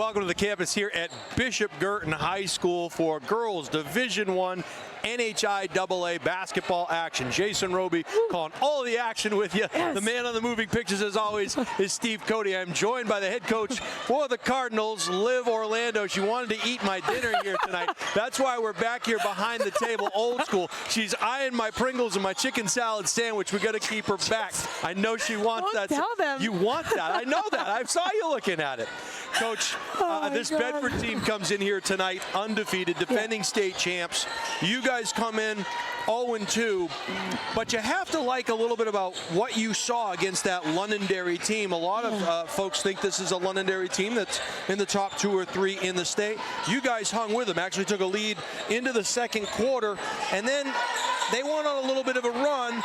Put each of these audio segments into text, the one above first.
welcome to the campus here at Bishop Guertin High School for girls Division I NHIAA basketball action. Jason Roby calling all the action with you. Yes. The man on the moving pictures, as always, is Steve Cody. I'm joined by the head coach for the Cardinals, Liv Orlando. She wanted to eat my dinner here tonight. That's why we're back here behind the table, old school. She's eyeing my Pringles and my chicken salad sandwich. We got to keep her back. I know she wants that. Tell them. You want that. I know that. I saw you looking at it. Coach, this God. Bedford team comes in here tonight undefeated, defending state champs. You guys come in 0-2, but you have to like a little bit about what you saw against that Londonderry team. A lot of folks think this is a Londonderry team that's in the top 2 or 3 in the state. You guys hung with them, actually took a lead into the second quarter, and then they went on a little bit of a run,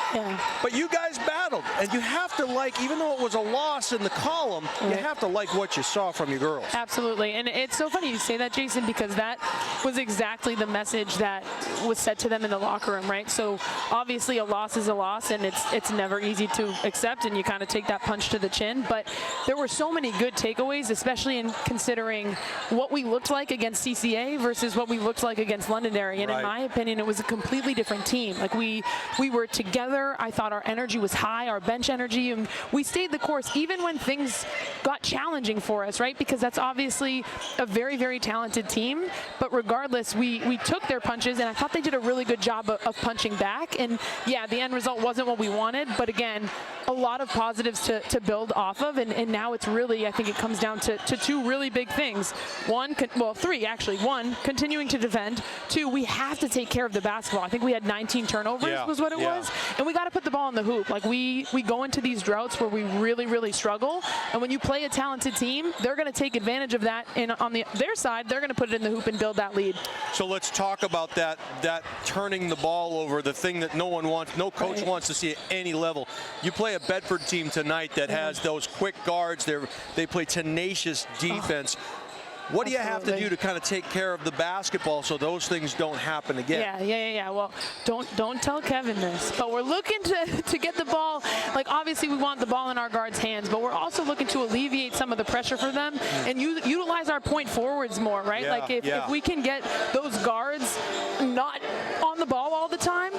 but you guys battled. And you have to like, even though it was a loss in the column, you have to like what you saw from your girls. Absolutely. And it's so funny you say that, Jason, because that was exactly the message that was said to them in the locker room, right? So obviously a loss is a loss, and it's never easy to accept, and you kind of take that punch to the chin. But there were so many good takeaways, especially in considering what we looked like against CCA versus what we looked like against Londonderry. And in my opinion, it was a completely different team. Like we were together. I thought our energy was high, our bench energy, and we stayed the course even when things got challenging for us, right? Because that's obviously a very, very talented team. But regardless, we took their punches, and I thought they did a really good job of punching back. And yeah, the end result wasn't what we wanted, but again, a lot of positives to build off of. And now it's really, I think it comes down to 2 really big things. 3 actually. 1, continuing to defend. 2, we have to take care of the basketball. I think we had 19 turnovers was what it was. And we got to put the ball in the hoop. Like we go into these droughts where we really, really struggle. And when you play a talented team, they're going to take advantage of that. And on their side, they're going to put it in the hoop and build that lead. So let's talk about that turning the ball over, the thing that no coach wants to see at any level. You play a Bedford team tonight that has those quick guards. They play tenacious defense. What do you have to do to kind of take care of the basketball so those things don't happen again? Yeah. Well, don't tell Kevin this, but we're looking to get the ball. Like obviously we want the ball in our guards' hands, but we're also looking to alleviate some of the pressure for them and utilize our point forwards more, right? Like if we can get those guards not on the ball all the time,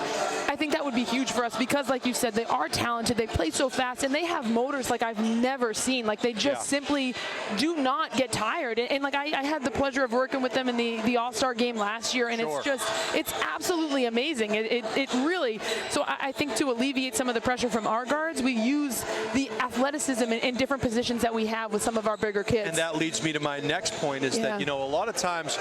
I think that would be huge for us because, like you said, they are talented. They play so fast, and they have motors like I've never seen. Like they just simply do not get tired. And like I had the pleasure of working with them in the All-Star game last year, and it's absolutely amazing. It really, so I think to alleviate some of the pressure from our guards, we use the athleticism in different positions that we have with some of our bigger kids. And that leads me to my next point is that, a lot of times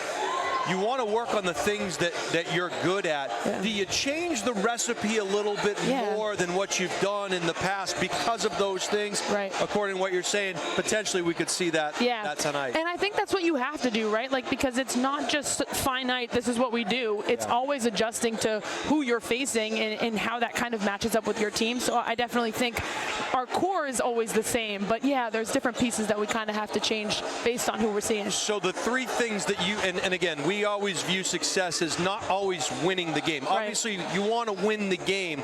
you want to work on the things that you're good at. Do you change the recipe a little bit more than what you've done in the past because of those things? Right. According to what you're saying, potentially we could see that tonight. And I think that's what you have to do, right? Like, because it's not just finite, this is what we do. It's always adjusting to who you're facing and how that kind of matches up with your team. So I definitely think our core is always the same. But yeah, there's different pieces that we kind of have to change based on who we're seeing. So the 3 things that you, and again, we always view success as not always winning the game. Obviously, you want to win the game,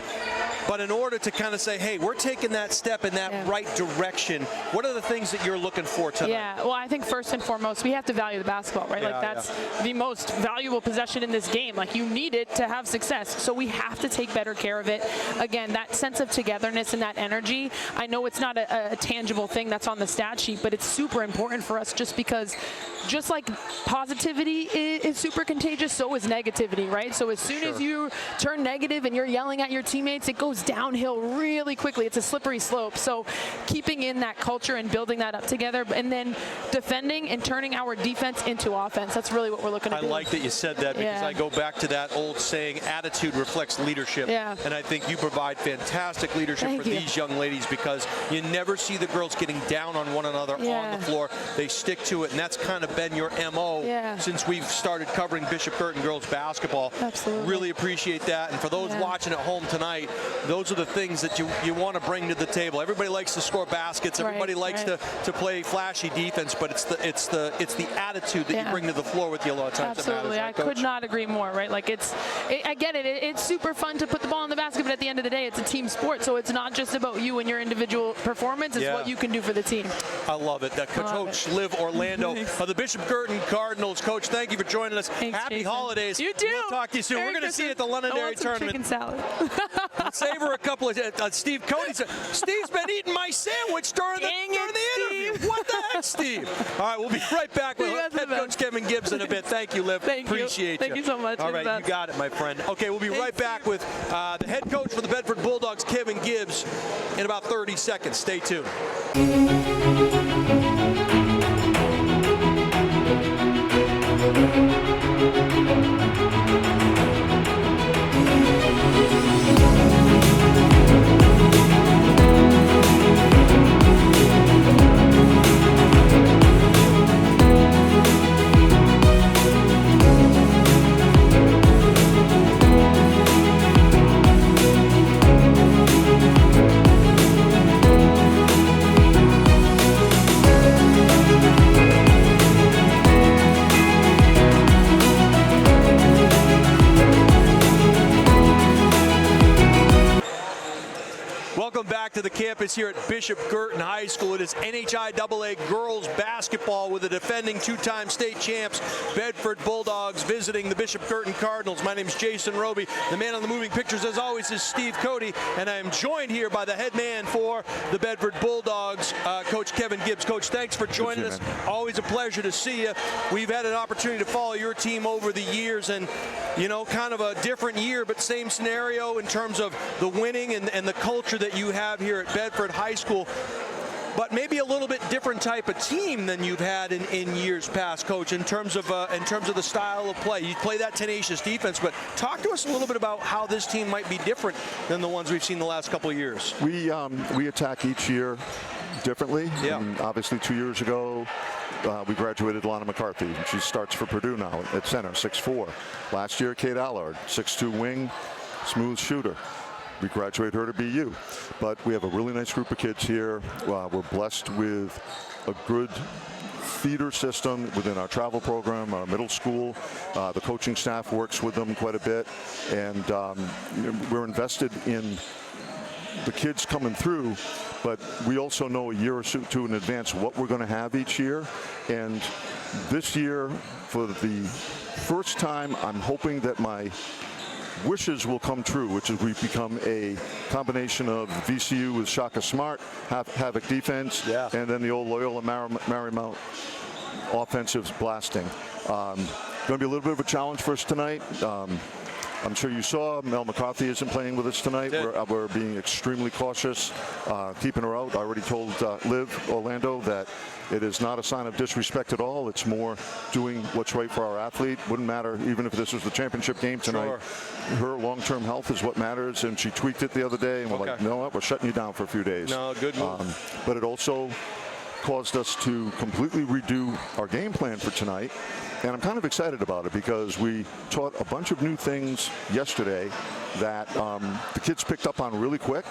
but in order to kind of say, hey, we're taking that step in that right direction, what are the things that you're looking for tonight? Yeah, well, I think first and foremost, we have to value the basketball, right? Like that's the most valuable possession in this game. Like you need it to have success, so we have to take better care of it. Again, that sense of togetherness and that energy, I know it's not a tangible thing that's on the stat sheet, but it's super important for us just because just like positivity is super contagious, so is negativity, right? So as soon as you turn negative and you're yelling at your teammates, it goes downhill really quickly. It's a slippery slope. So keeping in that culture and building that up together, and then defending and turning our defense into offense. That's really what we're looking to do. I like that you said that because I go back to that old saying, attitude reflects leadership. And I think you provide fantastic leadership for these young ladies because you never see the girls getting down on one another on the floor. They stick to it, and that's kind of been your MO since we've started covering Bishop Guertin girls basketball. Absolutely. Really appreciate that. And for those watching at home tonight, those are the things that you want to bring to the table. Everybody likes to score baskets. Everybody likes to play flashy defense, but it's the attitude that you bring to the floor with you a lot of times. Absolutely, that matters, right, I could not agree more. Right, like I get it. It's super fun to put the ball in the basket, but at the end of the day, it's a team sport. So it's not just about you and your individual performance. It's what you can do for the team. I love it. Coach Liv Orlando of the Bishop Guertin Cardinals. Coach, thank you for joining us. Thanks, Happy Jason. holidays. You too. We'll talk to you soon. We're going to see you at the Londonderry tournament. Chicken salad. Savor a couple of Steve Cody said, Steve's been eating my sandwich during the interview. What the heck, Steve? All right, we'll be right back with head coach Kevin Gibbs in a bit. Thank you, Liv. Appreciate you. Thank you so much. All right, you got it, my friend. Okay, we'll be right back with the head coach for the Bedford Bulldogs, Kevin Gibbs, in about 30 seconds. Stay tuned. Welcome back to the campus here at Bishop Guertin High School. It is NHIAA girls basketball with the defending two-time state champs Bedford Bulldogs visiting the Bishop Guertin Cardinals. My name is Jason Roby. The man on the moving pictures, as always, is Steve Cody, and I am joined here by the head man for the Bedford Bulldogs, Coach Kevin Gibbs. Coach, thanks for joining us. Always a pleasure to see you. We've had an opportunity to follow your team over the years, and you know, kind of a different year, but same scenario in terms of the winning and the culture that you have here at Bedford High School, but maybe a little bit different type of team than you've had in years past, Coach, in terms of the style of play. You play that tenacious defense, but talk to us a little bit about how this team might be different than the ones we've seen the last couple of years. We attack each year differently. Yeah. And obviously 2 years ago, we graduated Lana McCarthy. She starts for Purdue now at center, 6'4". Last year, Kate Allard, 6'2" wing, smooth shooter. We graduate her to BU. But we have a really nice group of kids here. We're blessed with a good feeder system within our travel program, our middle school. The coaching staff works with them quite a bit. And we're invested in the kids coming through, but we also know a year or two in advance what we're going to have each year. And this year, for the first time, I'm hoping that my wishes will come true, which is we become a combination of VCU with Shaka Smart, Havoc defense, and then the old Loyola Marymount offensive blasting. Going to be a little bit of a challenge for us tonight. I'm sure you saw Mel McCarthy isn't playing with us tonight. We're being extremely cautious, keeping her out. I already told Liv Orlando that it is not a sign of disrespect at all. It's more doing what's right for our athlete. Wouldn't matter even if this was the championship game tonight. Sure. Her long-term health is what matters, and she tweaked it the other day, and we're like, you know what, we're shutting you down for a few days. No, good move. But it also caused us to completely redo our game plan for tonight. And I'm kind of excited about it because we taught a bunch of new things yesterday that the kids picked up on really quick.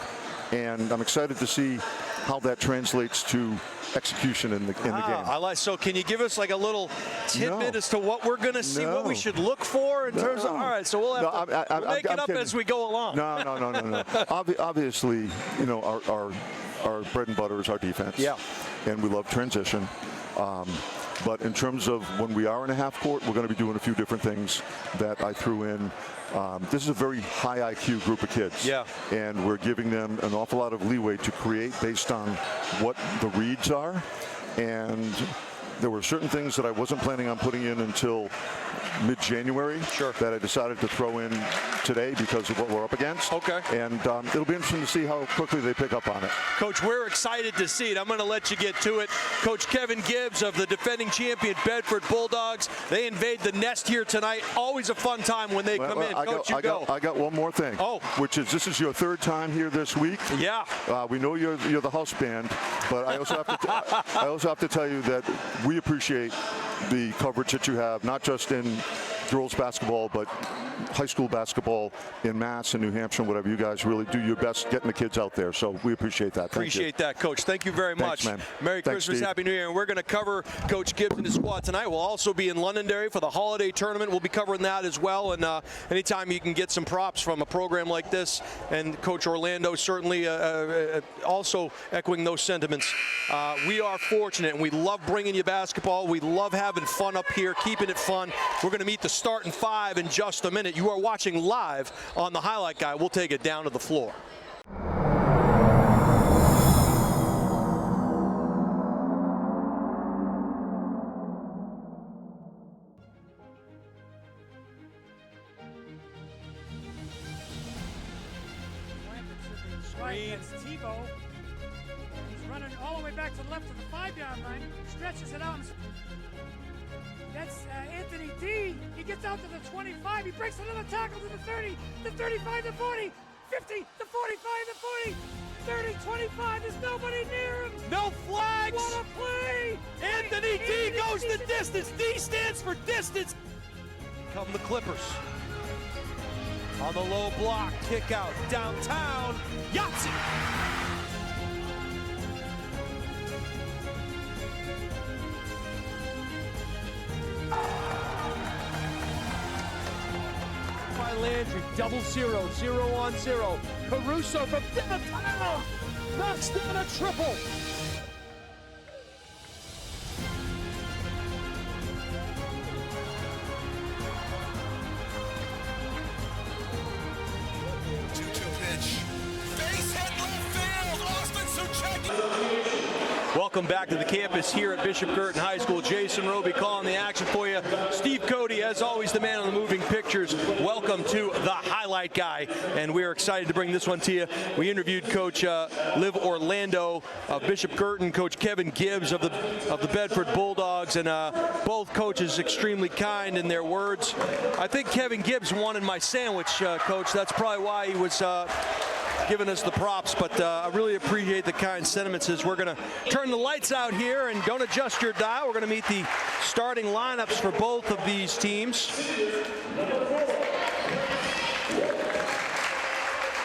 And I'm excited to see how that translates to execution in the game. I like. So can you give us like a little tidbit as to what we're going to see, what we should look for in terms of, all right, so we'll have to make it up as we go along. No. Obviously, you know, our bread and butter is our defense. Yeah. And we love transition. But in terms of when we are in a half court, we're going to be doing a few different things that I threw in. This is a very high IQ group of kids. Yeah. And we're giving them an awful lot of leeway to create based on what the reads are. And there were certain things that I wasn't planning on putting in until mid-January that I decided to throw in today because of what we're up against. Okay. And it'll be interesting to see how quickly they pick up on it. Coach, we're excited to see it. I'm going to let you get to it. Coach Kevin Gibbs of the defending champion Bedford Bulldogs. They invade the nest here tonight. Always a fun time when they come in. Coach, you go. I got one more thing. Oh. Which is this is your third time here this week. Yeah. We know you're the house band, but I also have to tell you that we appreciate the coverage that you have, not just in girls basketball, but high school basketball in Mass and New Hampshire, whatever. You guys really do your best getting the kids out there. So we appreciate that. Appreciate that, Coach. Thank you very much. Thanks, man. Merry Thanks, Christmas, Steve. Happy New Year. And we're going to cover Coach Gibbs and his squad tonight. We'll also be in Londonderry for the holiday tournament. We'll be covering that as well. And anytime you can get some props from a program like this, and Coach Orlando certainly also echoing those sentiments. We are fortunate, and we love bringing you basketball. We love having fun up here, keeping it fun. We're going to meet the starting five in just a minute. You are watching live on the Highlight Guy. We'll take it down to the floor. It's Tebow. He's running all the way back to the left of the 5-yard line. Stretches it out. That's Anthony D. He gets out to the 25. He breaks another tackle to the 30, the 35, the 40, 50, the 45, the 40, 30, 25. There's nobody near him. No flags. What a play. Anthony D goes the distance. D stands for distance. Come the Clippers. On the low block, kick out, downtown, Yahtzee! By Landry, double zero, 0-on-0. Caruso from downtown, knocks down a triple. Welcome back to the campus here at Bishop Guertin High School. Jason Roby calling the action for you. Steve Cody, as always, the man on the moving pictures. Welcome to the Highlight Guy, and we are excited to bring this one to you. We interviewed Coach Liv Orlando of Bishop Guertin, Coach Kevin Gibbs of the Bedford Bulldogs, and both coaches extremely kind in their words. I think Kevin Gibbs wanted my sandwich, Coach. That's probably why he was giving us the props, but I really appreciate the kind sentiments as we're going to turn the lights out here, and don't adjust your dial. We're going to meet the starting lineups for both of these teams.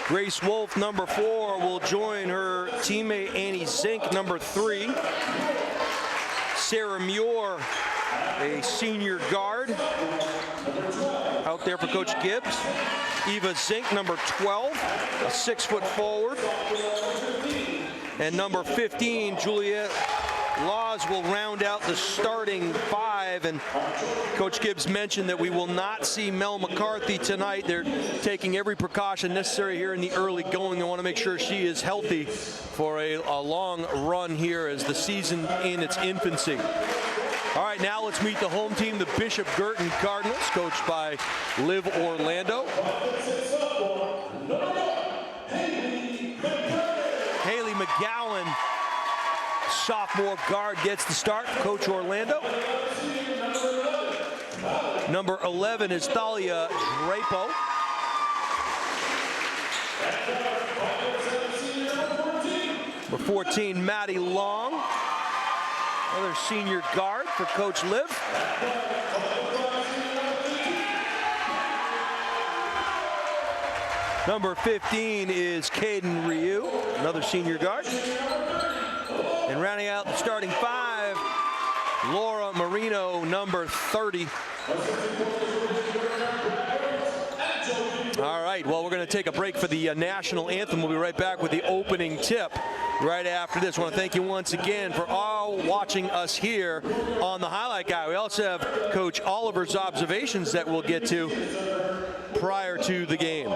Grace Wolf, number 4, will join her teammate Annie Zink, number 3. Sarah Muir, a senior guard, out there for Coach Gibbs. Eva Zink, number 12, a 6-foot forward. And number 15, Juliet Laws, will round out the starting 5. And Coach Gibbs mentioned that we will not see Mel McCarthy tonight. They're taking every precaution necessary here in the early going. They want to make sure she is healthy for a long run here as the season in its infancy. All right, now let's meet the home team, the Bishop Guertin Cardinals, coached by Liv Orlando. Haley McGowan, sophomore guard, gets the start, Coach Orlando. Number 11 is Thalia Drapo. Number 14, Maddie Long. Another senior guard for Coach Liv. Number 15 is Caden Ryu, another senior guard. And rounding out the starting 5, Laura Marino, number 30. All right, well, we're going to take a break for the national anthem. We'll be right back with the opening tip right after this. I want to thank you once again for all watching us here on the Highlight Guy. We also have Coach Oliver's observations that we'll get to prior to the game.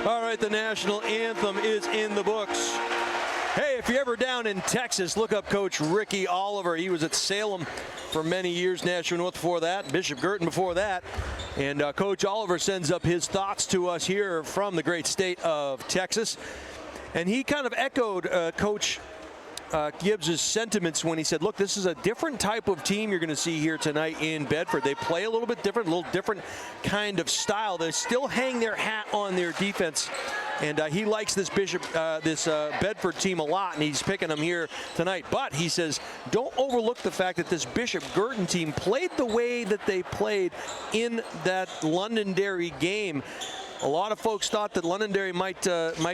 All right, the national anthem is in the books. Hey, if you're ever down in Texas, look up Coach Ricky Oliver. He was at Salem for many years, Nashua North before that, Bishop Guertin before that. And Coach Oliver sends up his thoughts to us here from the great state of Texas. And he kind of echoed Coach Gibbs' sentiments when he said, look, this is a different type of team you're going to see here tonight in Bedford. They play a little bit different, a little different kind of style. They still hang their hat on their defense. And he likes this Bedford team a lot, and he's picking them here tonight. But he says, don't overlook the fact that this Bishop Guertin team played the way that they played in that Londonderry game. A lot of folks thought that Londonderry might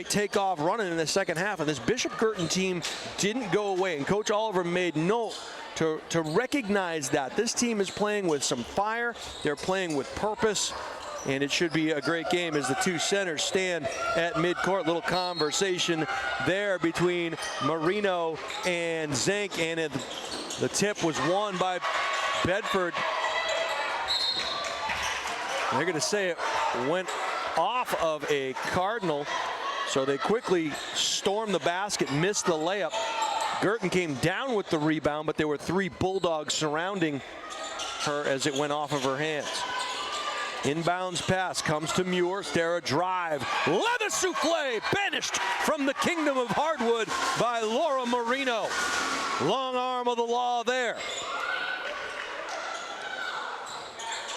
take off running in the second half, and this Bishop Guertin team didn't go away. And Coach Oliver made note to recognize that this team is playing with some fire. They're playing with purpose. And it should be a great game as the two centers stand at midcourt. Little conversation there between Marino and Zink, and the tip was won by Bedford. They're going to say it went off of a Cardinal, so they quickly stormed the basket, missed the layup. Guertin came down with the rebound, but there were 3 Bulldogs surrounding her as it went off of her hands. Inbounds pass comes to Muir. Stara drive. Leather souffle banished from the kingdom of hardwood by Laura Marino. Long arm of the law there.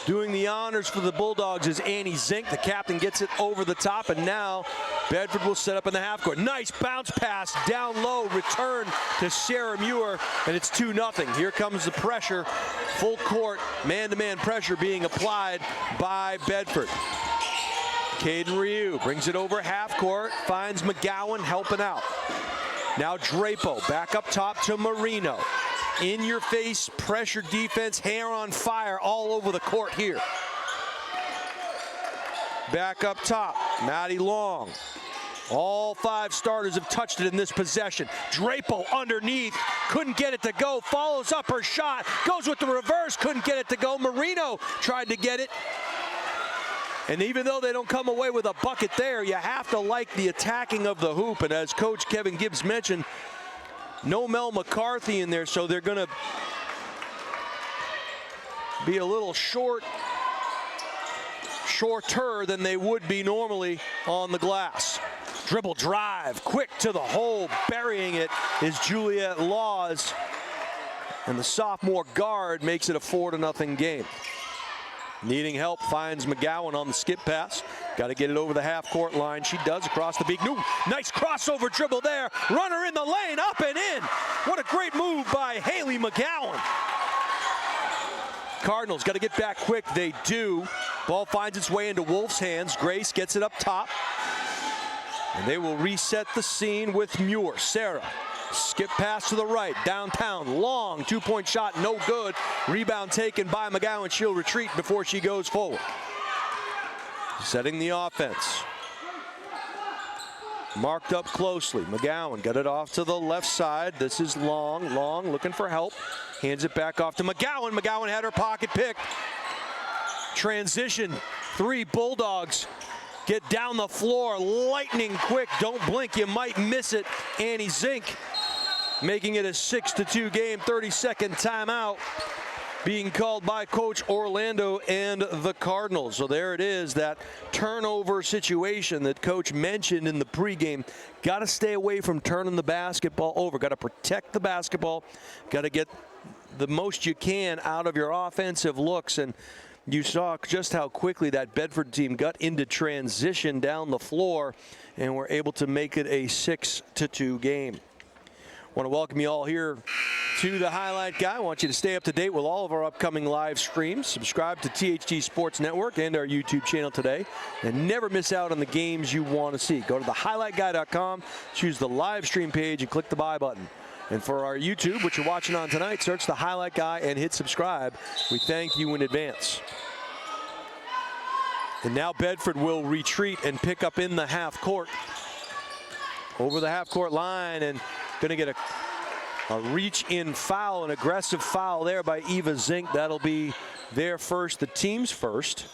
Doing the honors for the Bulldogs is Annie Zink. The captain gets it over the top, and now Bedford will set up in the half court. Nice bounce pass down low, return to Sarah Muir, and it's 2-0. Here comes the pressure. Full court, man-to-man pressure being applied by Bedford. Caden Ryu brings it over half court, finds McGowan helping out. Now Drapo back up top to Marino. In your face, pressure defense, hair on fire all over the court here. Back up top, Maddie Long. All 5 starters have touched it in this possession. Drapo underneath, couldn't get it to go, follows up her shot, goes with the reverse, couldn't get it to go. Marino tried to get it. And even though they don't come away with a bucket there, you have to like the attacking of the hoop. And as Coach Kevin Gibbs mentioned, no Mel McCarthy in there, so they're going to be a little shorter than they would be normally on the glass. Dribble drive, quick to the hole, burying it is Juliet Laws. And the sophomore guard makes it a 4-0 game. Needing help, finds McGowan on the skip pass. Got to get it over the half-court line. She does across the beak. Nice crossover dribble there. Runner in the lane, up and in. What a great move by Haley McGowan. Cardinals got to get back quick. They do. Ball finds its way into Wolf's hands. Grace gets it up top. And they will reset the scene with Muir. Sarah. Skip pass to the right, downtown, long 2-point shot, no good. Rebound taken by McGowan. She'll retreat before she goes forward. Setting the offense. Marked up closely. McGowan got it off to the left side. This is Long looking for help. Hands it back off to McGowan. McGowan had her pocket picked. Transition, 3 Bulldogs. Get down the floor, lightning quick. Don't blink, you might miss it. Annie Zink making it a 6-2 game. 30-second timeout being called by Coach Orlando and the Cardinals. So there it is, that turnover situation that Coach mentioned in the pregame. Got to stay away from turning the basketball over. Got to protect the basketball. Got to get the most you can out of your offensive looks. And you saw just how quickly that Bedford team got into transition down the floor and were able to make it a 6-2 game. Want to welcome you all here to the Highlight Guy. I want you to stay up to date with all of our upcoming live streams. Subscribe to THT Sports Network and our YouTube channel today, and never miss out on the games you want to see. Go to thehighlightguy.com, choose the live stream page, and click the buy button. And for our YouTube, which you're watching on tonight, search the Highlight Guy and hit subscribe. We thank you in advance. And now Bedford will retreat and pick up in the half court. Over the half court line, and going to get a reach-in foul, an aggressive foul there by Eva Zink. That'll be their first, the team's first.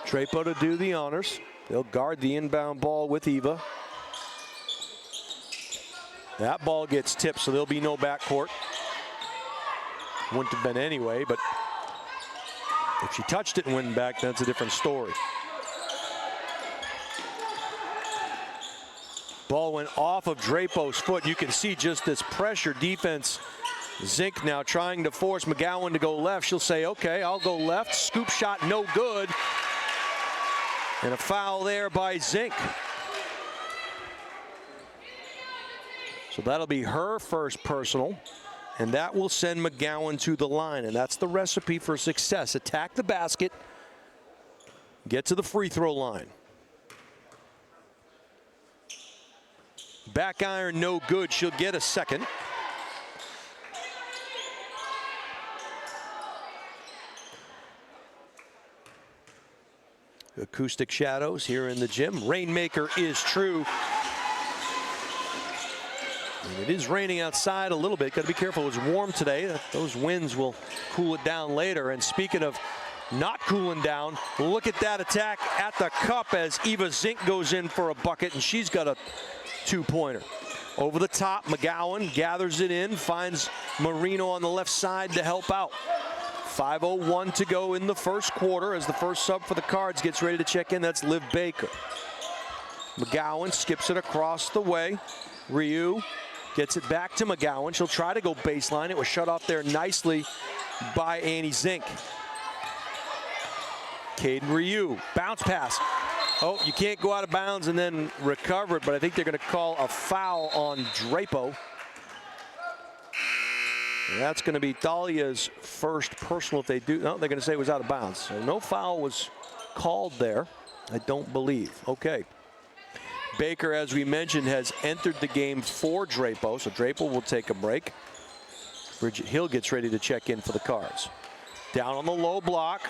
Drapo to do the honors. They'll guard the inbound ball with Eva. That ball gets tipped, so there'll be no backcourt. Wouldn't have been anyway, but if she touched it and went back, that's a different story. Ball went off of Drapo's foot. You can see just this pressure defense. Zink now trying to force McGowan to go left. She'll say, okay, I'll go left. Scoop shot, no good. And a foul there by Zink. So that'll be her first personal. And that will send McGowan to the line. And that's the recipe for success. Attack the basket. Get to the free throw line. Back iron, no good. She'll get a second. Acoustic shadows here in the gym. Rainmaker is true. And it is raining outside a little bit. Got to be careful. It was warm today. Those winds will cool it down later. And speaking of not cooling down, look at that attack at the cup as Eva Zink goes in for a bucket, and she's got a two-pointer. Over the top, McGowan gathers it in, finds Marino on the left side to help out. 5:01 to go in the first quarter as the first sub for the Cards gets ready to check in. That's Liv Baker. McGowan skips it across the way. Ryu gets it back to McGowan. She'll try to go baseline. It was shut off there nicely by Annie Zink. Caden Ryu, bounce pass. Oh, you can't go out of bounds and then recover it, but I think they're going to call a foul on Drapo. And that's going to be Thalia's first personal if they do. No, they're going to say it was out of bounds. So no foul was called there, I don't believe. Okay. Baker, as we mentioned, has entered the game for Drapo, so Drapo will take a break. Bridget Hill gets ready to check in for the Cards. Down on the low block.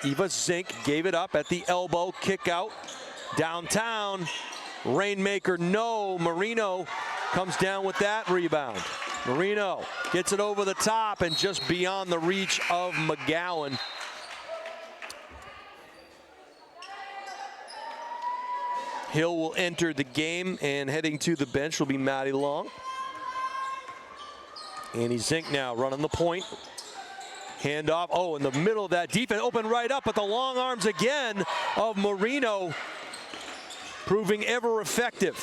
Eva Zink gave it up at the elbow, kick out, downtown, Rainmaker, no, Marino comes down with that rebound. Marino gets it over the top and just beyond the reach of McGowan. Hill will enter the game, and heading to the bench will be Maddie Long. Annie Zink now running the point. Hand off, oh, in the middle of that defense, open right up, but the long arms again of Marino proving ever effective.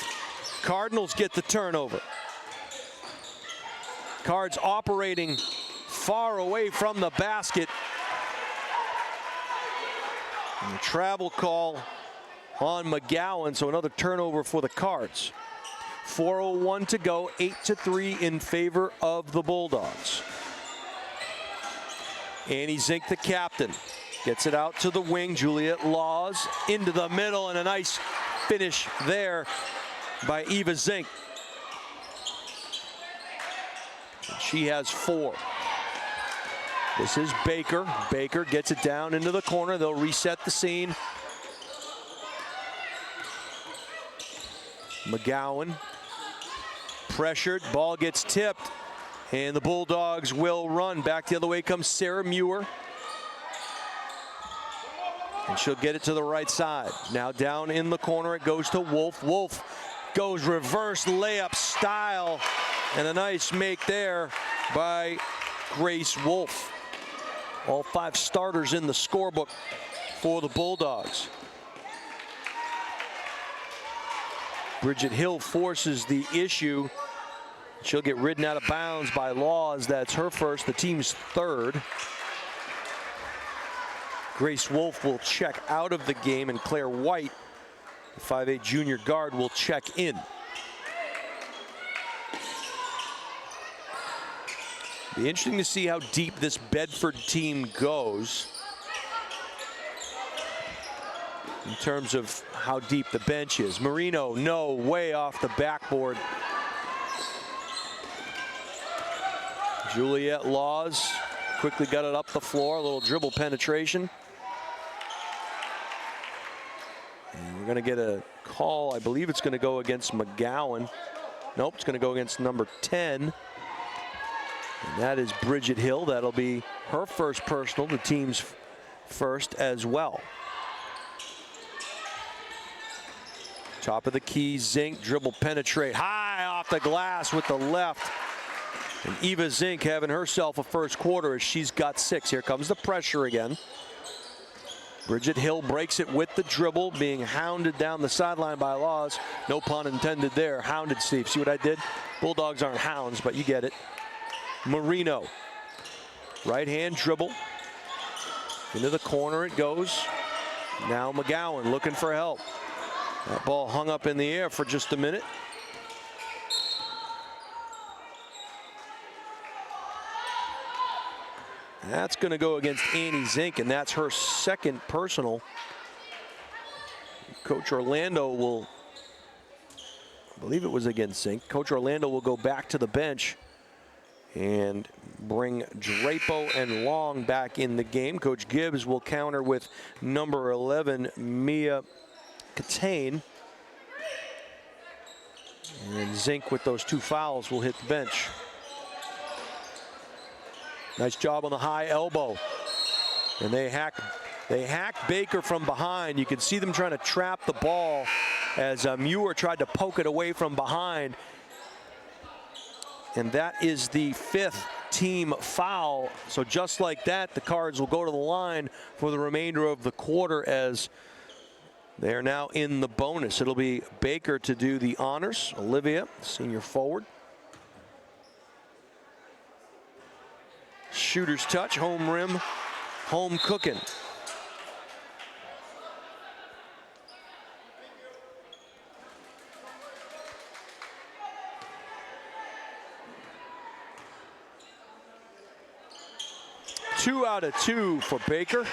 Cardinals get the turnover. Cards operating far away from the basket. And the travel call on McGowan, so another turnover for the Cards. 4:01 to go, 8-3 in favor of the Bulldogs. Annie Zink, the captain, gets it out to the wing. Juliet Laws into the middle, and a nice finish there by Eva Zink. And she has 4. This is Baker. Baker gets it down into the corner. They'll reset the scene. McGowan pressured, ball gets tipped. And the Bulldogs will run. Back the other way comes Sarah Muir. And she'll get it to the right side. Now down in the corner, it goes to Wolf. Wolf goes reverse layup style. And a nice make there by Grace Wolf. All 5 starters in the scorebook for the Bulldogs. Bridget Hill forces the issue. She'll get ridden out of bounds by Laws. That's her first, the team's third. Grace Wolf will check out of the game, and Claire White, the 5'8" junior guard, will check in. Be interesting to see how deep this Bedford team goes in terms of how deep the bench is. Marino, no, way off the backboard. Juliet Laws quickly got it up the floor, a little dribble penetration. And we're going to get a call. I believe it's going to go against McGowan. Nope, it's going to go against number 10. And that is Bridget Hill. That'll be her first personal, the team's first as well. Top of the key, Zink, dribble, penetrate, high off the glass with the left. And Eva Zink having herself a first quarter as she's got 6. Here comes the pressure again. Bridget Hill breaks it with the dribble, being hounded down the sideline by Laws. No pun intended there. Hounded, Steve. See what I did? Bulldogs aren't hounds, but you get it. Marino. Right hand dribble. Into the corner it goes. Now McGowan looking for help. That ball hung up in the air for just a minute. That's going to go against Annie Zink, and that's her second personal. Coach Orlando will, I believe it was against Zink. Coach Orlando will go back to the bench and bring Drapo and Long back in the game. Coach Gibbs will counter with number 11, Mia Guertin. And Zink with those 2 fouls will hit the bench. Nice job on the high elbow. And they hack Baker from behind. You can see them trying to trap the ball as Muir tried to poke it away from behind. And that is the 5th team foul. So just like that, the Cards will go to the line for the remainder of the quarter as they are now in the bonus. It'll be Baker to do the honors. Olivia, senior forward. Shooter's touch, home rim, home cooking. Two out of 2 for Baker.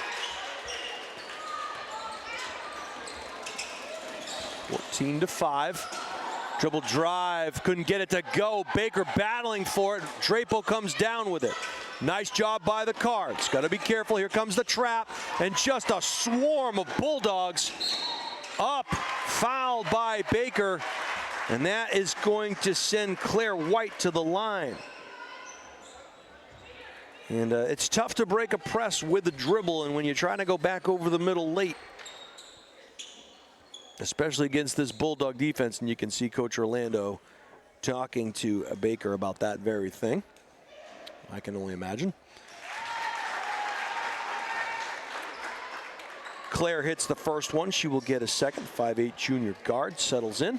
14-5. Dribble drive, couldn't get it to go. Baker battling for it. Drapo comes down with it. Nice job by the Cards. Got to be careful. Here comes the trap, and just a swarm of Bulldogs up. Fouled by Baker, and that is going to send Claire White to the line. And it's tough to break a press with a dribble, and when you're trying to go back over the middle late, especially against this Bulldog defense, and you can see Coach Orlando talking to Baker about that very thing. I can only imagine. Claire hits the first one. She will get a second. 5'8" junior guard settles in.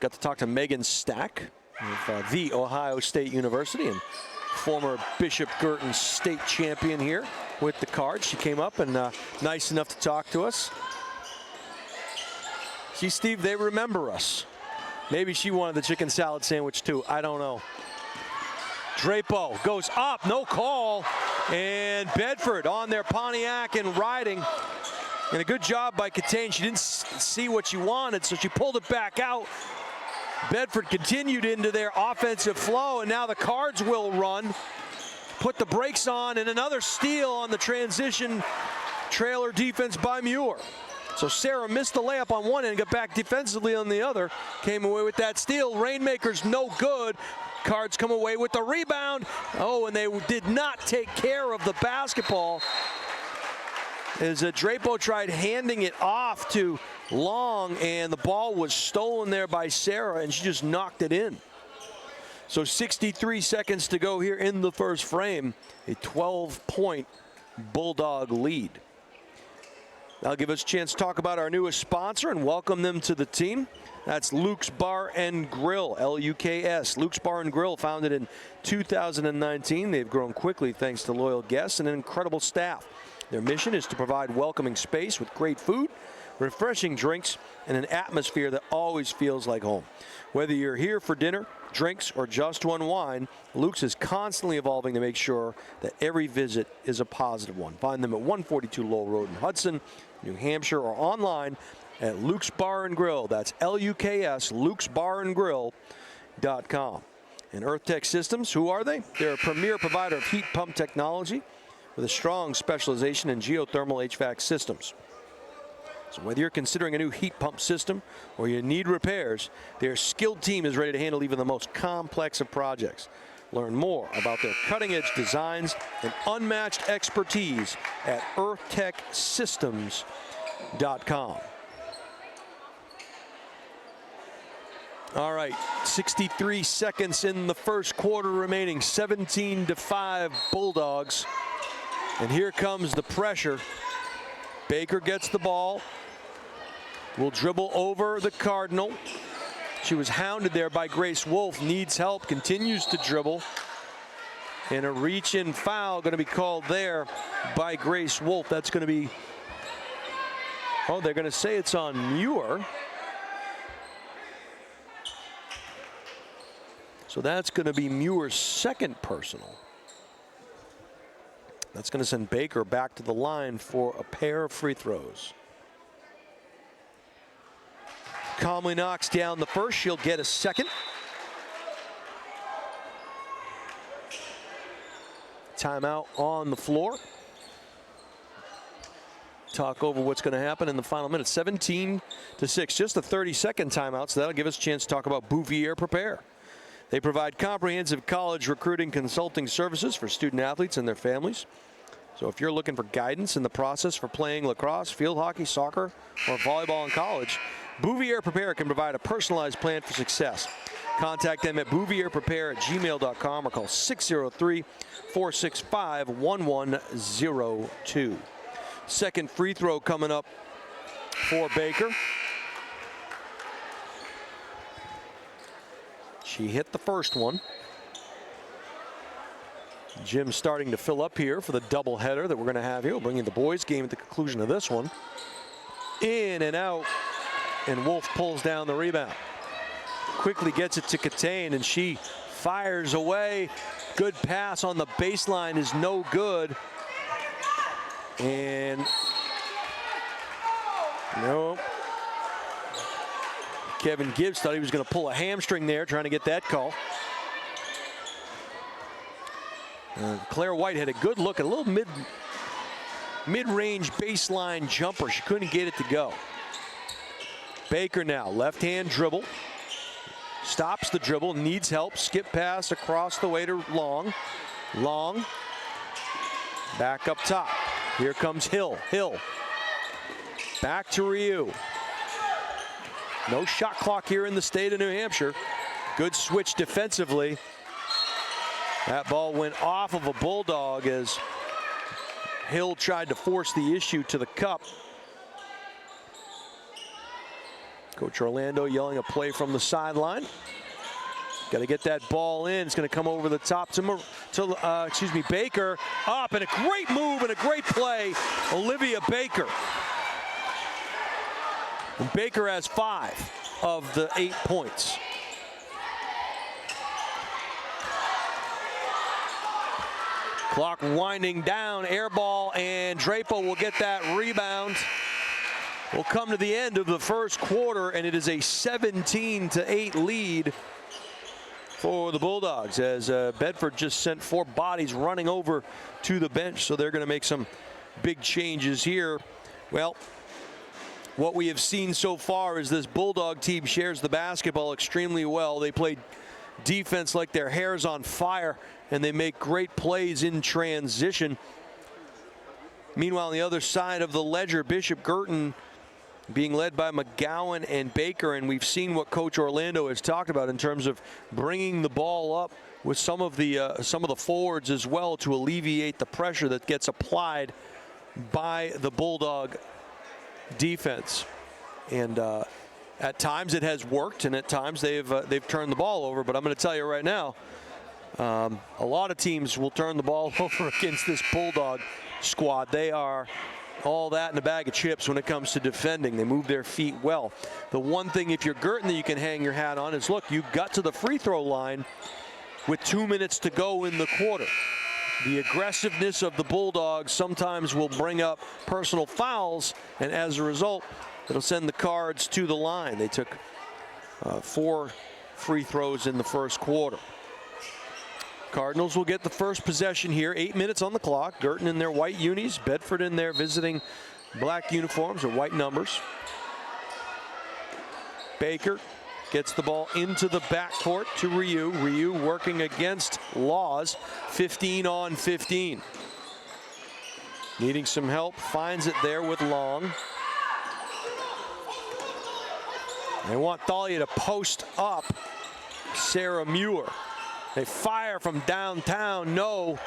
Got to talk to Megan Stack of The Ohio State University and former Bishop Guertin state champion here with the Cards. She came up and nice enough to talk to us. See, Steve, they remember us. Maybe she wanted the chicken salad sandwich too. I don't know. Drapo goes up, no call. And Bedford on their Pontiac and riding. And a good job by Guertin. She didn't see what she wanted, so she pulled it back out. Bedford continued into their offensive flow, and now the Cards will run. Put the brakes on, and another steal on the transition trailer defense by Muir. So Sarah missed the layup on one end, got back defensively on the other. Came away with that steal. Rainmaker's no good. Cards come away with the rebound. Oh, and they did not take care of the basketball as Drapo tried handing it off to Long, and the ball was stolen there by Sarah, and she just knocked it in. So 63 seconds to go here in the first frame. A 12-point Bulldog lead. That'll give us a chance to talk about our newest sponsor and welcome them to the team. That's Luke's Bar and Grill, L-U-K-S. Luke's Bar and Grill, founded in 2019. They've grown quickly thanks to loyal guests and an incredible staff. Their mission is to provide welcoming space with great food, refreshing drinks, and an atmosphere that always feels like home. Whether you're here for dinner, drinks, or just to unwind, Luke's is constantly evolving to make sure that every visit is a positive one. Find them at 142 Lowell Road in Hudson, New Hampshire, or online at Luke's Bar and Grill. That's L-U-K-S, lukesbarandgrill.com. And EarthTech Systems, who are they? They're a premier provider of heat pump technology with a strong specialization in geothermal HVAC systems. So whether you're considering a new heat pump system or you need repairs, their skilled team is ready to handle even the most complex of projects. Learn more about their cutting-edge designs and unmatched expertise at earthtechsystems.com. All right, 63 seconds in the first quarter remaining, 17-5 Bulldogs. And here comes the pressure. Baker gets the ball, will dribble over the Cardinal. She was hounded there by Grace Wolf, needs help, continues to dribble. And a reach-in foul going to be called there by Grace Wolf. That's going to be, oh, they're going to say it's on Muir. So that's going to be Muir's second personal. That's going to send Baker back to the line for a pair of free throws. Calmly knocks down the first. She'll get a second. Timeout on the floor. Talk over what's going to happen in the final minute. 17-6, just a 30-second timeout, so that'll give us a chance to talk about Bouvier Prepare. They provide comprehensive college recruiting consulting services for student athletes and their families. So if you're looking for guidance in the process for playing lacrosse, field hockey, soccer, or volleyball in college, Bouvier Prepare can provide a personalized plan for success. Contact them at bouvierprepare@gmail.com or call 603-465-1102. Second free throw coming up for Baker. She hit the first one. Gym's starting to fill up here for the doubleheader that we're going to have here. We'll bring you the boys' game at the conclusion of this one. In and out, and Wolf pulls down the rebound. Quickly gets it to Guertin, and she fires away. Good pass on the baseline is no good. And no. Kevin Gibbs thought he was going to pull a hamstring there, trying to get that call. Claire White had a good look, a little mid-range baseline jumper. She couldn't get it to go. Baker now, left-hand dribble. Stops the dribble, needs help. Skip pass across the way to Long. Long. Back up top. Here comes Hill. Hill. Back to Ryu. No shot clock here in the state of New Hampshire. Good switch defensively. That ball went off of a Bulldog as Hill tried to force the issue to the cup. Coach Orlando yelling a play from the sideline. Got to get that ball in. It's going to come over the top to Baker. Up, and a great move and a great play. Olivia Baker. And Baker has 5 of the 8 points. Clock winding down, air ball, and Drapo will get that rebound. We'll come to the end of the first quarter, and it is a 17-8 lead for the Bulldogs as Bedford just sent 4 bodies running over to the bench, so they're going to make some big changes here. Well, what we have seen so far is this Bulldog team shares the basketball extremely well. They play defense like their hair's on fire, and they make great plays in transition. Meanwhile, on the other side of the ledger, Bishop Guertin being led by McGowan and Baker, and we've seen what Coach Orlando has talked about in terms of bringing the ball up with some of the forwards as well to alleviate the pressure that gets applied by the Bulldog defense. And at times it has worked, and at times they've turned the ball over. But I'm going to tell you right now, a lot of teams will turn the ball over against this Bulldog squad. They are all that in a bag of chips when it comes to defending. They move their feet well. The one thing, if you're Guertin, that you can hang your hat on is, look, you got to the free throw line with 2 minutes to go in the quarter. The aggressiveness of the Bulldogs sometimes will bring up personal fouls, and as a result, it'll send the Cards to the line. They took 4 free throws in the first quarter. Cardinals will get the first possession here. 8 minutes on the clock. Guertin in their white unis. Bedford in their visiting black uniforms or white numbers. Baker gets the ball into the backcourt to Ryu. Ryu working against Laws. 15 on 15. Needing some help. Finds it there with Long. They want Thalia to post up Sarah Muir. They fire from downtown, no.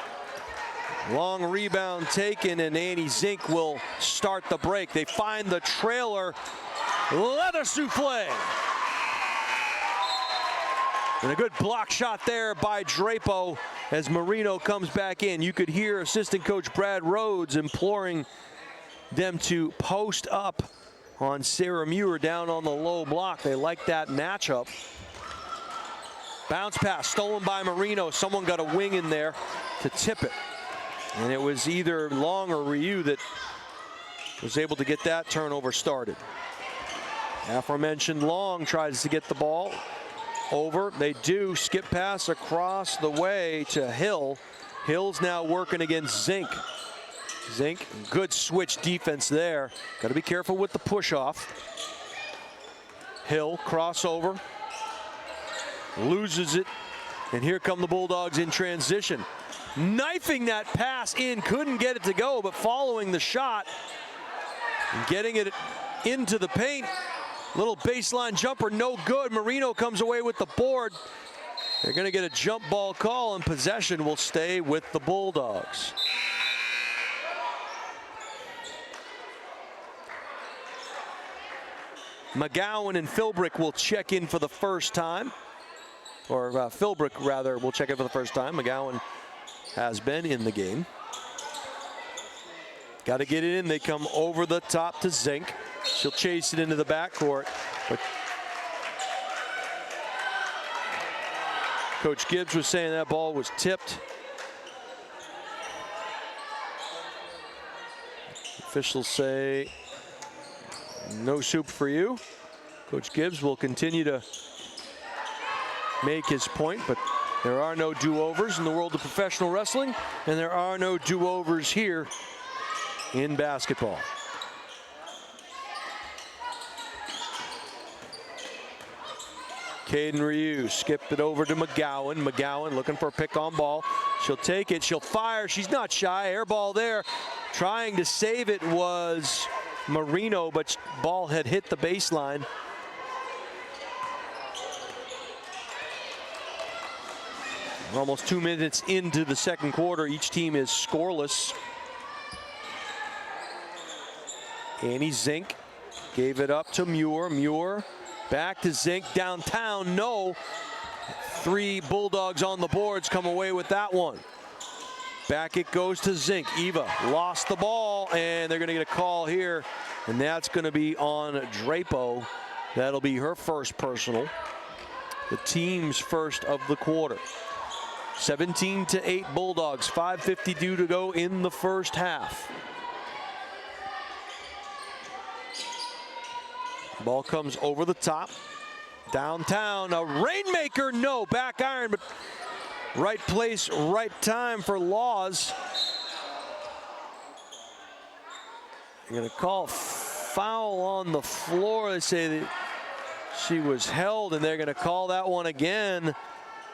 Long rebound taken, and Annie Zink will start the break. They find the trailer. Leather souffle. And a good block shot there by Drapo as Marino comes back in. You could hear assistant coach Brad Rhodes imploring them to post up on Sarah Muir down on the low block. They like that matchup. Bounce pass stolen by Marino. Someone got a wing in there to tip it. And it was either Long or Ryu that was able to get that turnover started. Aforementioned Long tries to get the ball over. They do. Skip pass across the way to Hill. Hill's now working against Zink. Zink, good switch defense there. Got to be careful with the push off. Hill, crossover. Loses it. And here come the Bulldogs in transition. Knifing that pass in, couldn't get it to go, but following the shot and getting it into the paint. Little baseline jumper, no good. Marino comes away with the board. They're going to get a jump ball call, and possession will stay with the Bulldogs. McGowan and Philbrick will check in for the first time. Or Philbrick, rather, will check in for the first time. McGowan has been in the game. Got to get it in. They come over the top to Zink. She'll chase it into the backcourt. But Coach Gibbs was saying that ball was tipped. Officials say no soup for you. Coach Gibbs will continue to make his point, but there are no do-overs in the world of professional wrestling, and there are no do-overs here in basketball. Caden Ryu skipped it over to McGowan. McGowan looking for a pick on ball. She'll take it, she'll fire, she's not shy, air ball there. Trying to save it was Marino, but ball had hit the baseline. We're almost 2 minutes into the second quarter. Each team is scoreless. Annie Zink gave it up to Muir. Muir back to Zink. Downtown, no. 3 Bulldogs on the boards come away with that one. Back it goes to Zink. Eva lost the ball, and they're going to get a call here, and that's going to be on Drapo. That'll be her first personal. The team's first of the quarter. 17-8 Bulldogs, 5:52 to go in the first half. Ball comes over the top. Downtown, a rainmaker, no, back iron, but right place, right time for Laws. They're gonna call foul on the floor. They say that she was held, and they're gonna call that one again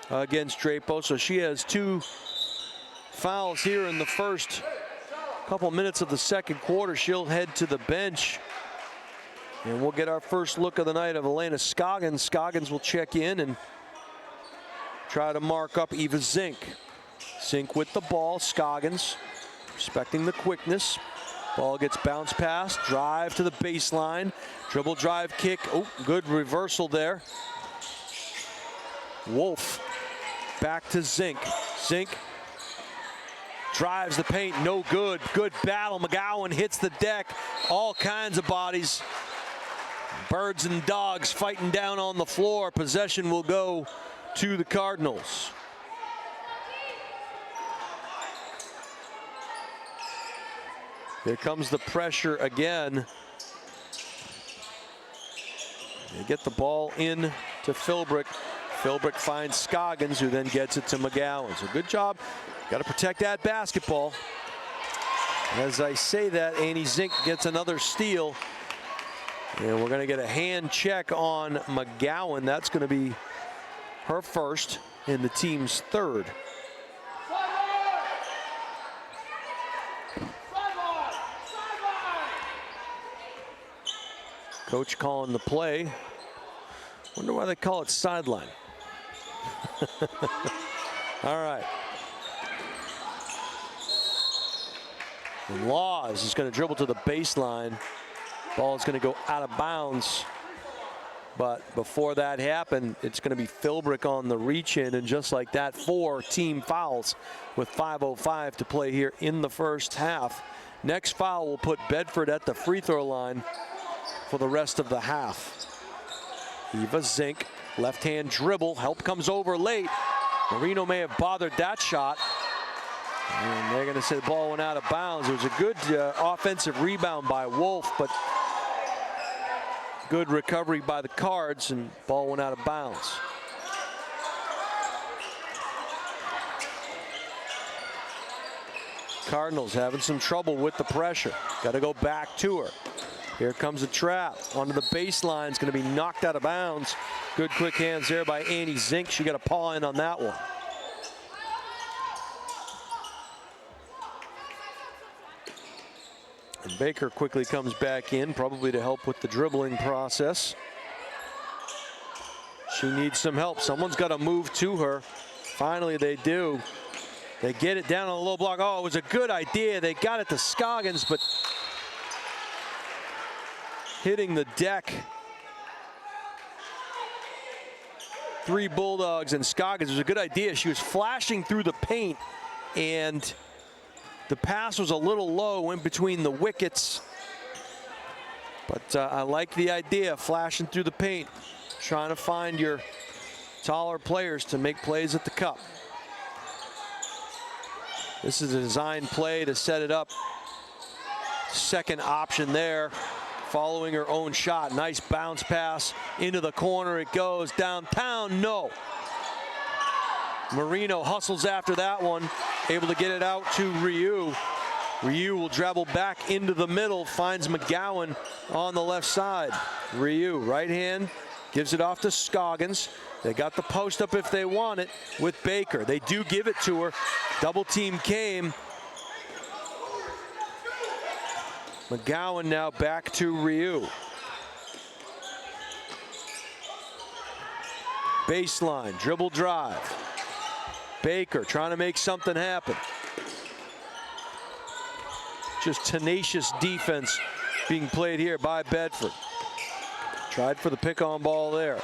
against Drapo. So she has 2 fouls here in the first couple minutes of the second quarter. She'll head to the bench. And we'll get our first look of the night of Elena Scoggins. Scoggins will check in and try to mark up Eva Zink. Zink with the ball. Scoggins respecting the quickness. Ball gets bounced past. Drive to the baseline. Dribble drive kick. Oh, good reversal there. Wolf back to Zink. Zink drives the paint. No good. Good battle. McGowan hits the deck. All kinds of bodies. Birds and dogs fighting down on the floor. Possession will go to the Cardinals. Here comes the pressure again. They get the ball in to Philbrick. Philbrick finds Scoggins, who then gets it to McGowan. So good job. Got to protect that basketball. As I say that, Annie Zink gets another steal. And we're going to get a hand check on McGowan. That's going to be her first and the team's third. Coach calling the play. Wonder why they call it sideline. All right. And Laws is going to dribble to the baseline. Ball is going to go out of bounds. But before that happened, it's going to be Philbrick on the reach in, and just like that, 4 team fouls with 5:05 to play here in the first half. Next foul will put Bedford at the free throw line for the rest of the half. Eva Zink, left hand dribble, help comes over late. Marino may have bothered that shot. And they're going to say the ball went out of bounds. It was a good offensive rebound by Wolf, but good recovery by the Cards, and ball went out of bounds. Cardinals having some trouble with the pressure. Got to go back to her. Here comes a trap onto the baseline. It's going to be knocked out of bounds. Good quick hands there by Annie Zink. She got a paw in on that one. And Baker quickly comes back in, probably to help with the dribbling process. She needs some help. Someone's got to move to her. Finally, they do. They get it down on the low block. Oh, it was a good idea. They got it to Scoggins, but hitting the deck. 3 Bulldogs and Scoggins. It was a good idea. She was flashing through the paint, and the pass was a little low in between the wickets. But I like the idea, flashing through the paint, trying to find your taller players to make plays at the cup. This is a design play to set it up. Second option there, following her own shot. Nice bounce pass into the corner. It goes downtown. No. Marino hustles after that one, able to get it out to Ryu. Ryu will travel back into the middle, finds McGowan on the left side. Ryu, right hand, gives it off to Scoggins. They got the post up if they want it with Baker. They do give it to her. Double team came. McGowan now back to Ryu. Baseline, dribble drive. Baker trying to make something happen. Just tenacious defense being played here by Bedford. Tried for the pick-on ball there.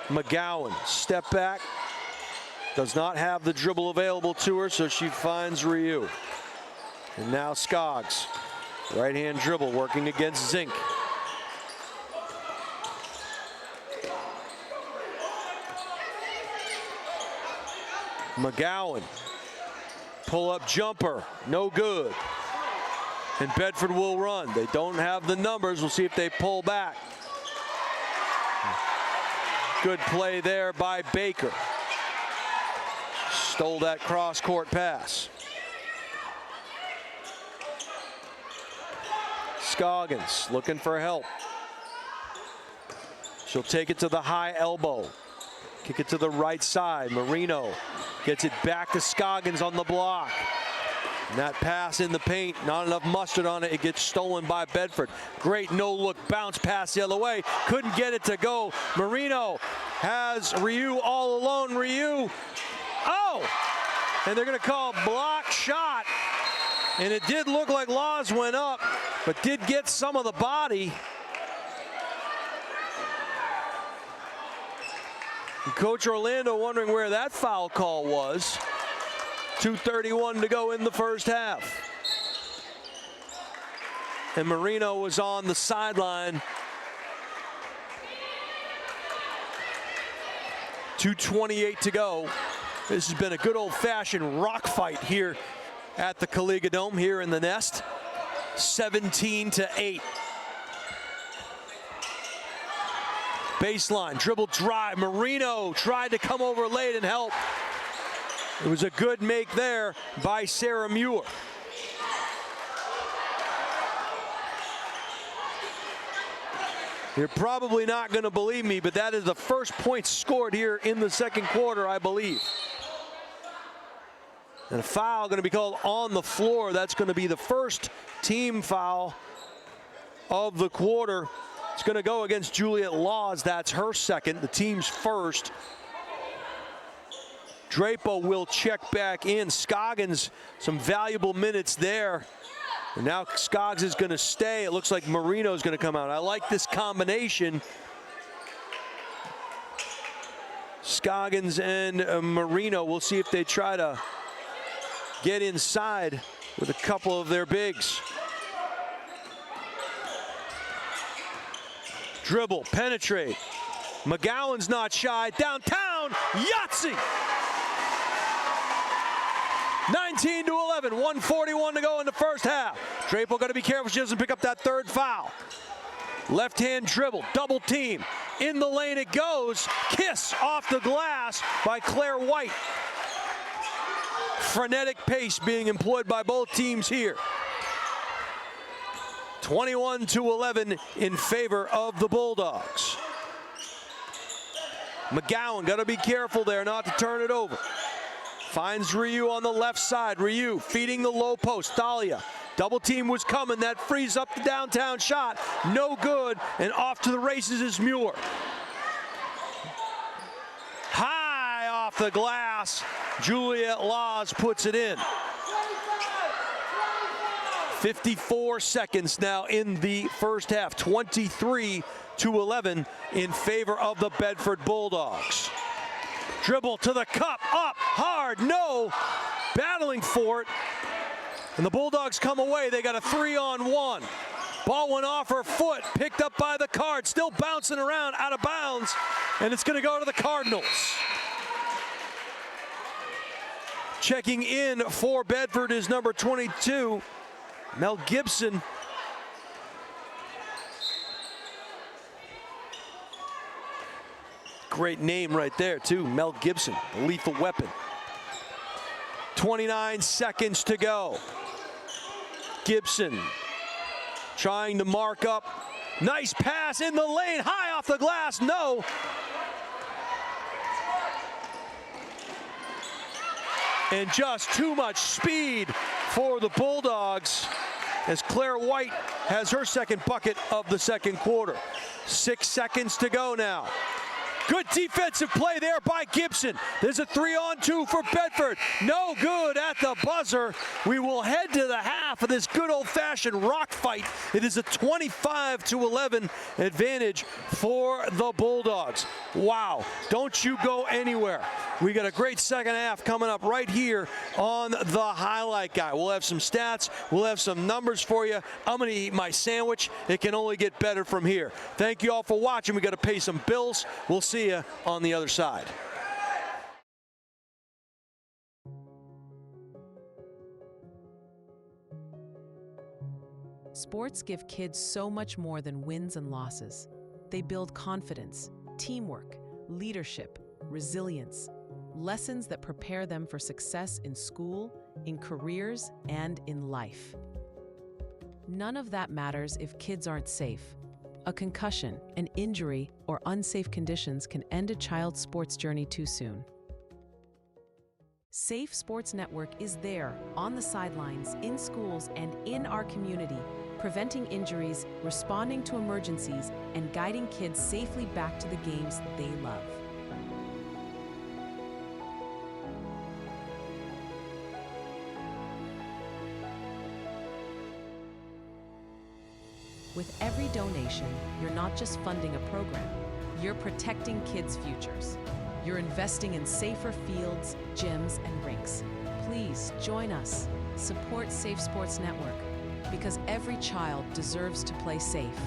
McGowan, step back. Does not have the dribble available to her, so she finds Ryu. And now Skoggs. Right-hand dribble working against Zink. McGowan, pull-up jumper, no good. And Bedford will run. They don't have the numbers. We'll see if they pull back. Good play there by Baker. Stole that cross-court pass. Scoggins looking for help. She'll take it to the high elbow. Kick it to the right side. Marino gets it back to Scoggins on the block. And that pass in the paint, not enough mustard on it. It gets stolen by Bedford. Great no-look bounce pass the other way. Couldn't get it to go. Marino has Ryu all alone. Ryu, oh! And they're going to call a block shot. And it did look like Laws went up, but did get some of the body. Coach Orlando wondering where that foul call was. 2:31 to go in the first half. And Marino was on the sideline. 2:28 to go. This has been a good old-fashioned rock fight here at the Caliga Dome here in the Nest. 17-8. Baseline, dribble drive. Marino tried to come over late and help. It was a good make there by Sarah Muir. You're probably not going to believe me, but that is the first point scored here in the second quarter, I believe. And a foul going to be called on the floor. That's going to be the first team foul of the quarter. It's going to go against Juliet Laws. That's her second, the team's first. Drapo will check back in. Scoggins, some valuable minutes there. And now Scoggs is going to stay. It looks like Marino's going to come out. I like this combination. Scoggins and Marino. We'll see if they try to get inside with a couple of their bigs. Dribble, penetrate. McGowan's not shy. Downtown, Yahtzee! 19-11, 1:41 to go in the first half. Drapo got to be careful she doesn't pick up that third foul. Left-hand dribble, double team. In the lane it goes. Kiss off the glass by Claire White. Frenetic pace being employed by both teams here. 21-11 in favor of the Bulldogs. McGowan got to be careful there not to turn it over. Finds Ryu on the left side. Ryu feeding the low post. Dahlia. Double team was coming. That frees up the downtown shot. No good. And off to the races is Muir. High off the glass. Juliet Laws puts it in. 54 seconds now in the first half. 23-11 in favor of the Bedford Bulldogs. Dribble to the cup, up, hard, no, battling for it. And the Bulldogs come away, they got a 3-on-1. Ball went off her foot, picked up by the Card, still bouncing around, out of bounds, and it's gonna go to the Cardinals. Checking in for Bedford is number 22, Mel Gibson. Great name right there, too. Mel Gibson, the lethal weapon. 29 seconds to go. Gibson trying to mark up. Nice pass in the lane, high off the glass, no. And just too much speed for the Bulldogs as Claire White has her second bucket of the second quarter. 6 seconds to go now. Good defensive play there by Gibson. There's a 3-on-2 for Bedford. No good at the buzzer. We will head to the half of this good old-fashioned rock fight. It is a 25-11 advantage for the Bulldogs. Wow, don't you go anywhere. We got a great second half coming up right here on the Highlight Guy. We'll have some stats, we'll have some numbers for you. I'm gonna eat my sandwich. It can only get better from here. Thank you all for watching. We got to pay some bills. We'll see you on the other side. Sports give kids so much more than wins and losses. They build confidence, teamwork, leadership, resilience, lessons that prepare them for success in school, in careers, and in life. None of that matters if kids aren't safe. A concussion, an injury, or unsafe conditions can end a child's sports journey too soon. Safe Sports Network is there, on the sidelines, in schools, and in our community, preventing injuries, responding to emergencies, and guiding kids safely back to the games they love. With every donation, you're not just funding a program, you're protecting kids' futures. You're investing in safer fields, gyms, and rinks. Please join us. Support Safe Sports Network, because every child deserves to play safe.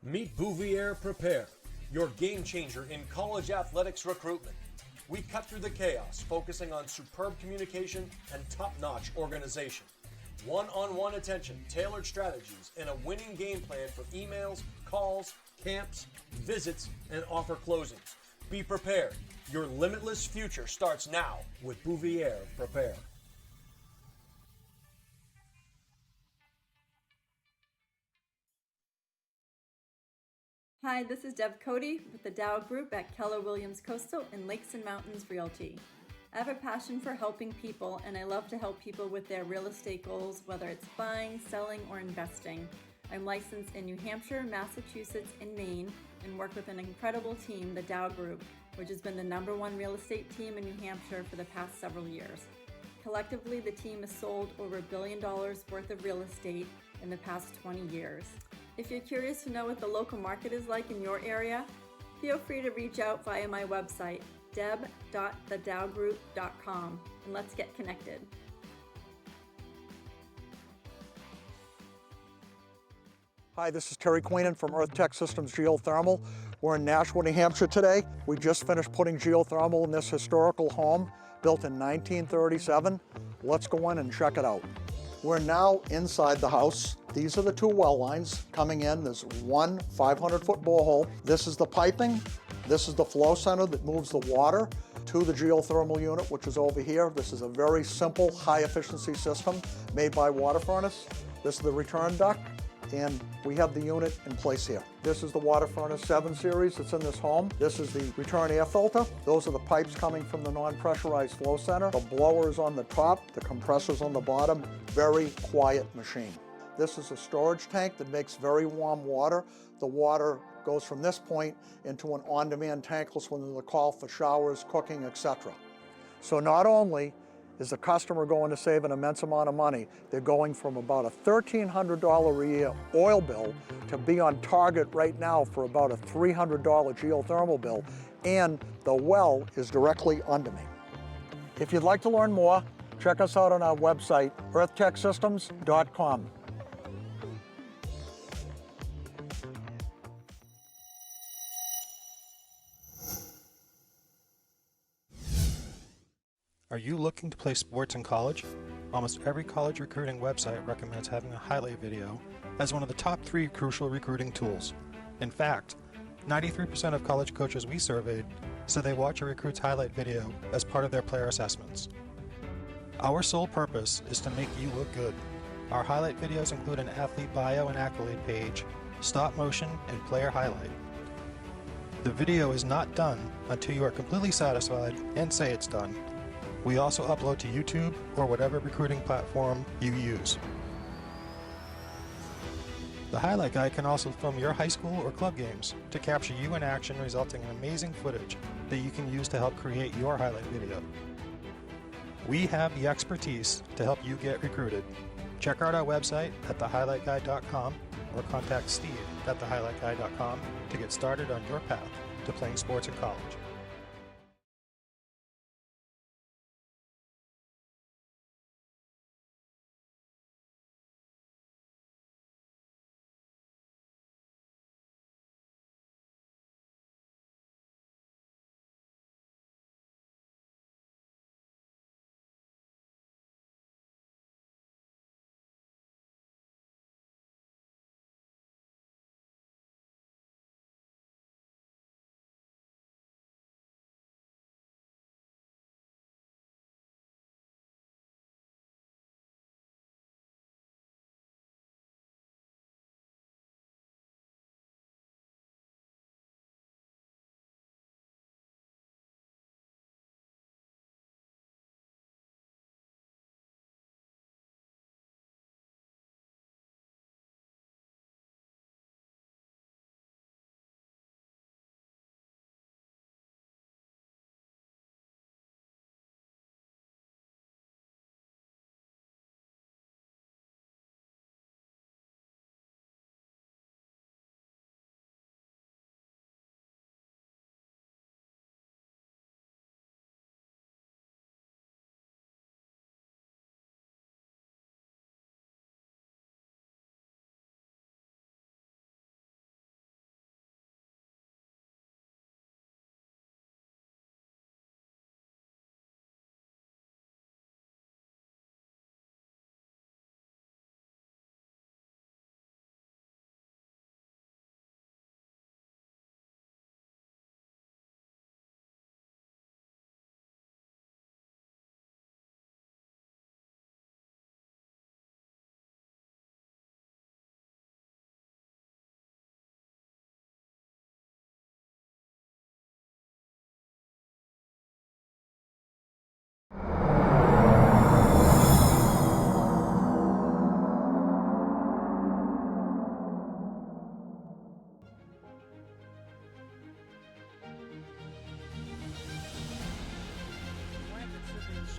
Meet Bouvier Prepare, your game changer in college athletics recruitment. We cut through the chaos, focusing on superb communication and top-notch organization. One-on-one attention, tailored strategies, and a winning game plan for emails, calls, camps, visits, and offer closings. Be prepared. Your limitless future starts now with Bouvier Prepare. Hi, this is Deb Cody with the Dow Group at Keller Williams Coastal and Lakes and Mountains Realty. I have a passion for helping people, and I love to help people with their real estate goals, whether it's buying, selling, or investing. I'm licensed in New Hampshire, Massachusetts, and Maine, and work with an incredible team, the Dow Group, which has been the #1 real estate team in New Hampshire for the past several years. Collectively, the team has sold over $1 billion worth of real estate in the past 20 years. If you're curious to know what the local market is like in your area, feel free to reach out via my website, deb.thedowgroup.com, and let's get connected. Hi, this is Terry Queenan from Earth Tech Systems Geothermal. We're in Nashua, New Hampshire today. We just finished putting geothermal in this historical home built in 1937. Let's go in and check it out. We're now inside the house. These are the two well lines coming in. There's one 500-foot borehole. This is the piping. This is the flow center that moves the water to the geothermal unit, which is over here. This is a very simple, high-efficiency system made by water furnace. This is the return duct, and we have the unit in place here. This is the water furnace 7 series that's in this home. This is the return air filter. Those are the pipes coming from the non-pressurized flow center. The blower is on the top, the compressor's on the bottom. Very quiet machine. This is a storage tank that makes very warm water. The water goes from this point into an on-demand tankless when there's a call for showers, cooking, etc. So not only is the customer going to save an immense amount of money, they're going from about a $1,300 a year oil bill to be on target right now for about a $300 geothermal bill, and the well is directly under me. If you'd like to learn more, check us out on our website, earthtechsystems.com. Are you looking to play sports in college? Almost every college recruiting website recommends having a highlight video as one of the top 3 crucial recruiting tools. In fact, 93% of college coaches we surveyed said they watch a recruit's highlight video as part of their player assessments. Our sole purpose is to make you look good. Our highlight videos include an athlete bio and accolade page, stop motion, and player highlight. The video is not done until you are completely satisfied and say it's done. We also upload to YouTube or whatever recruiting platform you use. The highlight guy can also film your high school or club games to capture you in action, resulting in amazing footage that you can use to help create your highlight video. We have the expertise to help you get recruited. Check out our website at thehighlightguy.com or contact Steve at thehighlightguy.com to get started on your path to playing sports in college.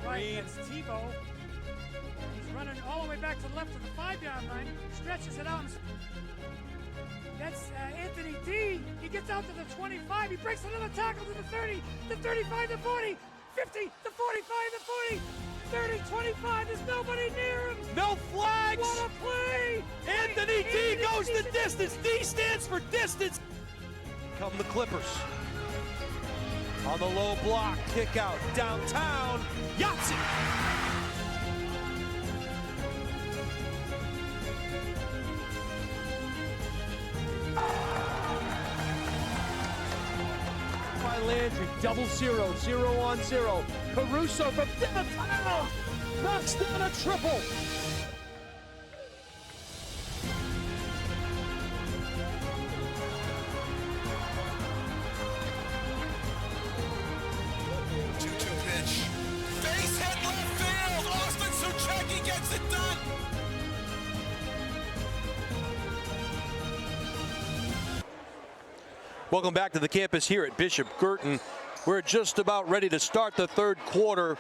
right, that's Tebow. He's running all the way back to the left of the 5-yard line, stretches it out. That's Anthony D. He gets out to the 25. He breaks another tackle to the 30, the 35, the 40, 50, the 45, the 40, 30, 25. There's nobody near him. No flags. What a play. Anthony D goes the distance. D stands for distance. Come the Clippers. On the low block, kick out downtown. Yahtzee. By Landry, 0-0, 0-on-0. Caruso from downtown knocks down a triple. Welcome back to the campus here at Bishop Guertin. We're just about ready to start the third quarter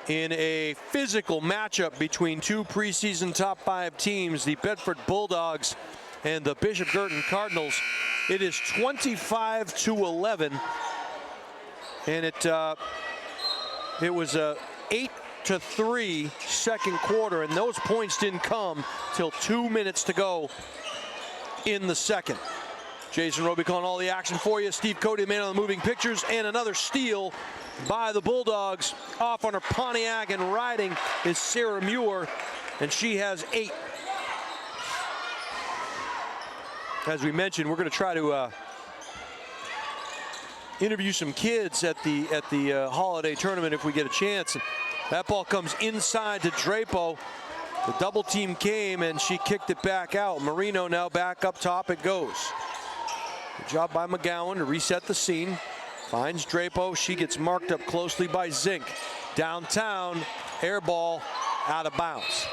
in a physical matchup between two preseason top 5 teams, the Bedford Bulldogs and the Bishop Guertin Cardinals. It is 25-11, and it was a 8-3 second quarter, and those points didn't come till 2 minutes to go in the second. Jason Roby calling all the action for you. Steve Cody, the man on the moving pictures, and another steal by the Bulldogs. Off on her Pontiac and riding is Sarah Muir, and she has 8. As we mentioned, we're going to try to interview some kids at the holiday tournament if we get a chance. That ball comes inside to Drapo. The double team came and she kicked it back out. Marino now back up top. It goes. Good job by McGowan to reset the scene. Finds Drapo. She gets marked up closely by Zink. Downtown, air ball, out of bounds.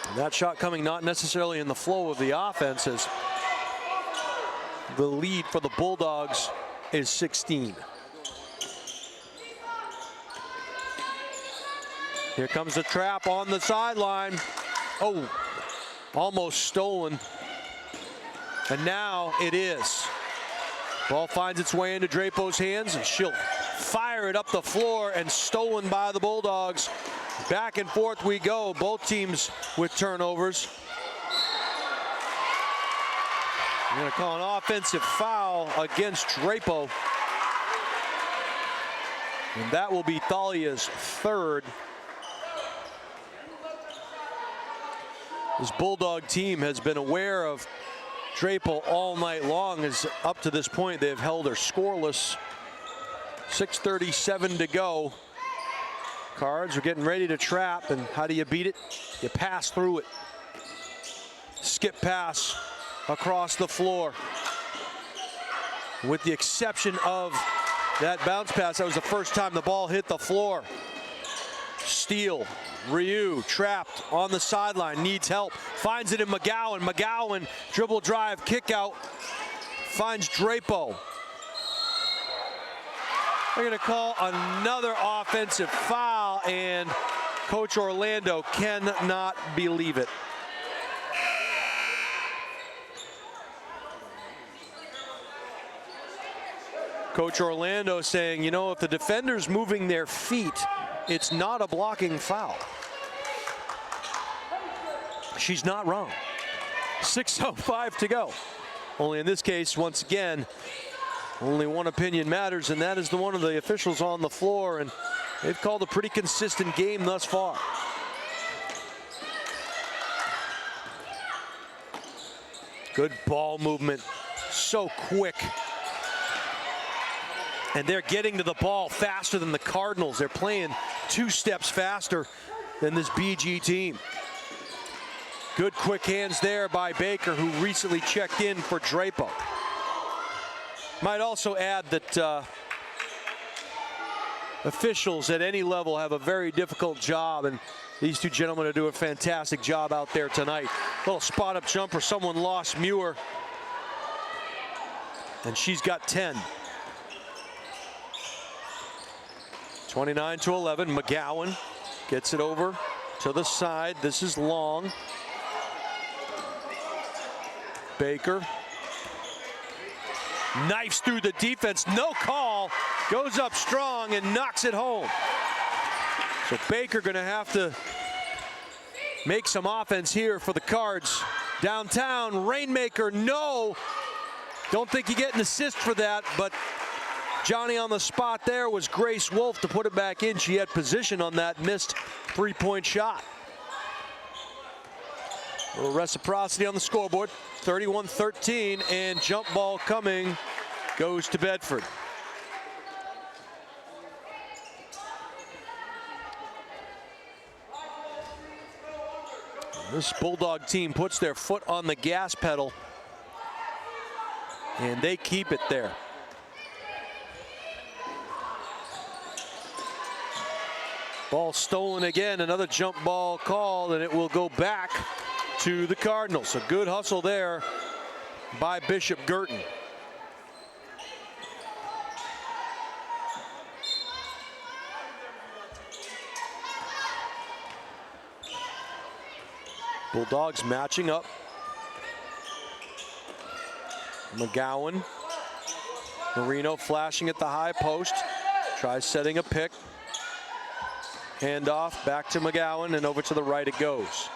And that shot coming not necessarily in the flow of the offense, as the lead for the Bulldogs is 16. Here comes the trap on the sideline. Oh, almost stolen. And now it is. Ball finds its way into Drapo's hands, and she'll fire it up the floor, and stolen by the Bulldogs. Back and forth we go, both teams with turnovers. We're going to call an offensive foul against Drapo. And that will be Thalia's third. This Bulldog team has been aware of Drapo all night long, as up to this point they've held her scoreless. 6:37 to go. Cards are getting ready to trap, and how do you beat it? You pass through it. Skip pass across the floor. With the exception of that bounce pass, that was the first time the ball hit the floor. Steal. Ryu trapped on the sideline, needs help, finds it in McGowan. McGowan dribble drive, kick out, finds Drapo. They're going to call another offensive foul, and Coach Orlando cannot believe it. Coach Orlando saying, you know, if the defender's moving their feet, it's not a blocking foul. She's not wrong. 6:05 to go. Only in this case, once again, only one opinion matters, and that is the one of the officials on the floor, and they've called a pretty consistent game thus far. Good ball movement, so quick. And they're getting to the ball faster than the Cardinals. They're playing 2 steps faster than this BG team. Good quick hands there by Baker, who recently checked in for Drapo. Might also add that officials at any level have a very difficult job, and these two gentlemen are doing a fantastic job out there tonight. Little spot up jumper, someone lost Muir, and she's got 10. 29-11. McGowan gets it over to the side. This is long. Baker knifes through the defense. No call. Goes up strong and knocks it home. So Baker going to have to make some offense here for the Cards. Downtown, Rainmaker, no. Don't think you get an assist for that, but Johnny on the spot there was Grace Wolf to put it back in. She had position on that missed three-point shot. A little reciprocity on the scoreboard. 31-13, and jump ball coming goes to Bedford. This Bulldog team puts their foot on the gas pedal, and they keep it there. Ball stolen again, another jump ball called, and it will go back to the Cardinals. A good hustle there by Bishop Guertin. Bulldogs matching up. McGowan. Marino flashing at the high post. Tries setting a pick. Hand off back to McGowan, and over to the right it goes.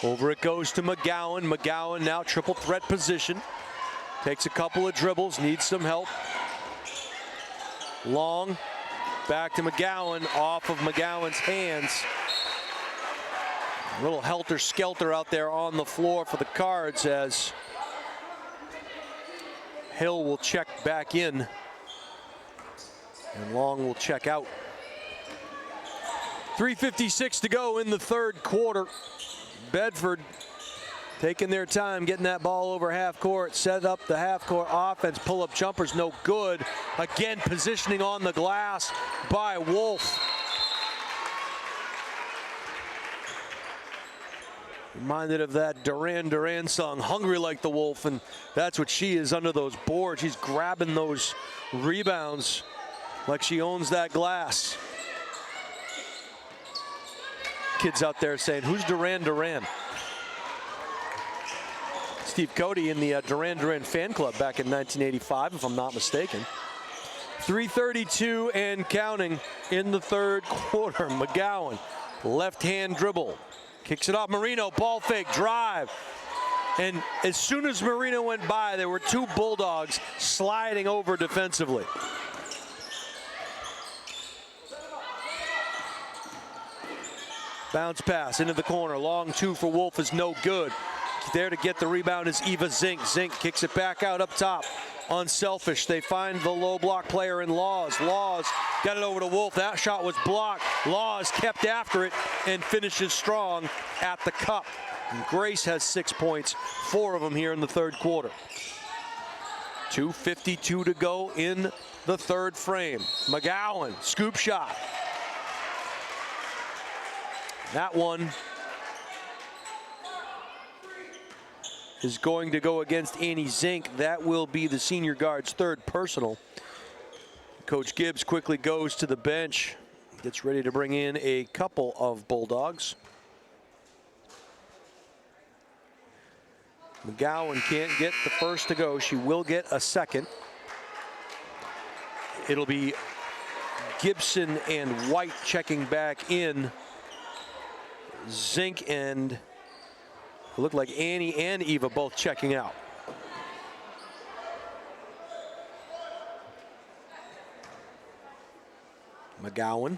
Over it goes to McGowan. McGowan now triple threat position. Takes a couple of dribbles, needs some help. Long, back to McGowan, off of McGowan's hands. A little helter-skelter out there on the floor for the Cards as Hill will check back in and Long will check out. 3:56 to go in the third quarter. Bedford taking their time, getting that ball over half court, set up the half court offense, pull up jumpers, no good. Again, positioning on the glass by Wolf. Reminded of that Duran Duran song, Hungry Like the Wolf, and that's what she is under those boards. She's grabbing those rebounds like she owns that glass. Kids out there saying, who's Duran Duran? Steve Cody in the Duran Duran fan club back in 1985, if I'm not mistaken. 3:32 and counting in the third quarter. McGowan, left hand dribble. Kicks it off Marino, ball fake, drive. And as soon as Marino went by, there were two Bulldogs sliding over defensively. Bounce pass into the corner. Long two for Wolf is no good. There to get the rebound is Eva Zink. Zink kicks it back out up top. Unselfish. They find the low block player in Laws. Laws got it over to Wolf. That shot was blocked. Laws kept after it and finishes strong at the cup. And Grace has 6 points, 4 of them here in the third quarter. 2:52 to go in the third frame. McGowan, scoop shot. That one is going to go against Annie Zink. That will be the senior guard's third personal. Coach Gibbs quickly goes to the bench, gets ready to bring in a couple of Bulldogs. McGowan can't get the first to go. She will get a second. It'll be Gibson and White checking back in. Zink and it looked like Annie and Eva both checking out. McGowan,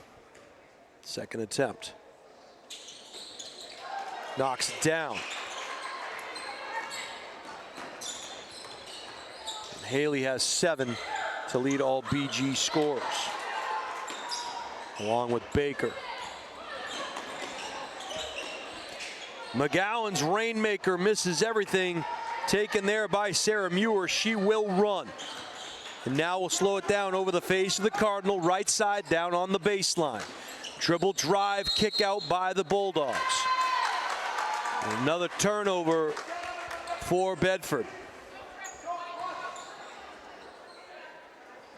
second attempt. Knocks it down. And Haley has 7 to lead all BG scorers, along with Baker. McGowan's Rainmaker misses everything. Taken there by Sarah Muir. She will run. And now we'll slow it down over the face of the Cardinal. Right side down on the baseline. Dribble drive, kick out by the Bulldogs. Another turnover for Bedford.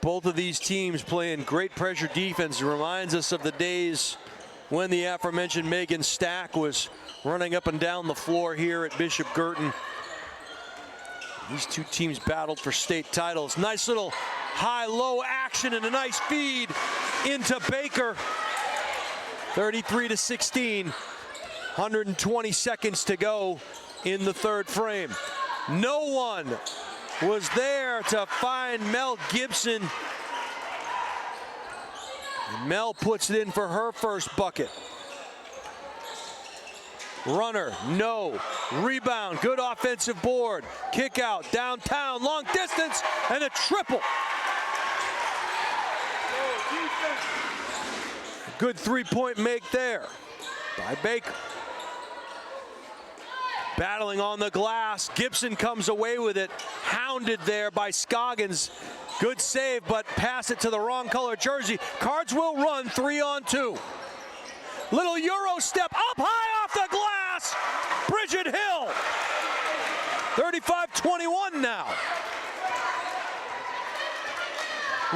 Both of these teams playing great pressure defense. It reminds us of the days when the aforementioned Megan Stack was running up and down the floor here at Bishop Guertin. These two teams battled for state titles. Nice little high-low action and a nice feed into Baker. 33-16. 120 seconds to go in the third frame. No one was there to find Mel Gibson. And Mel puts it in for her first bucket. Runner, no. Rebound, good offensive board. Kick out, downtown, long distance, and a triple. Good three-point make there by Baker. Battling on the glass, Gibson comes away with it. Hounded there by Scoggins. Good save, but pass it to the wrong color jersey. Cards will run 3-on-2. Little Euro step up high off the glass. Bridget Hill. 35-21 now.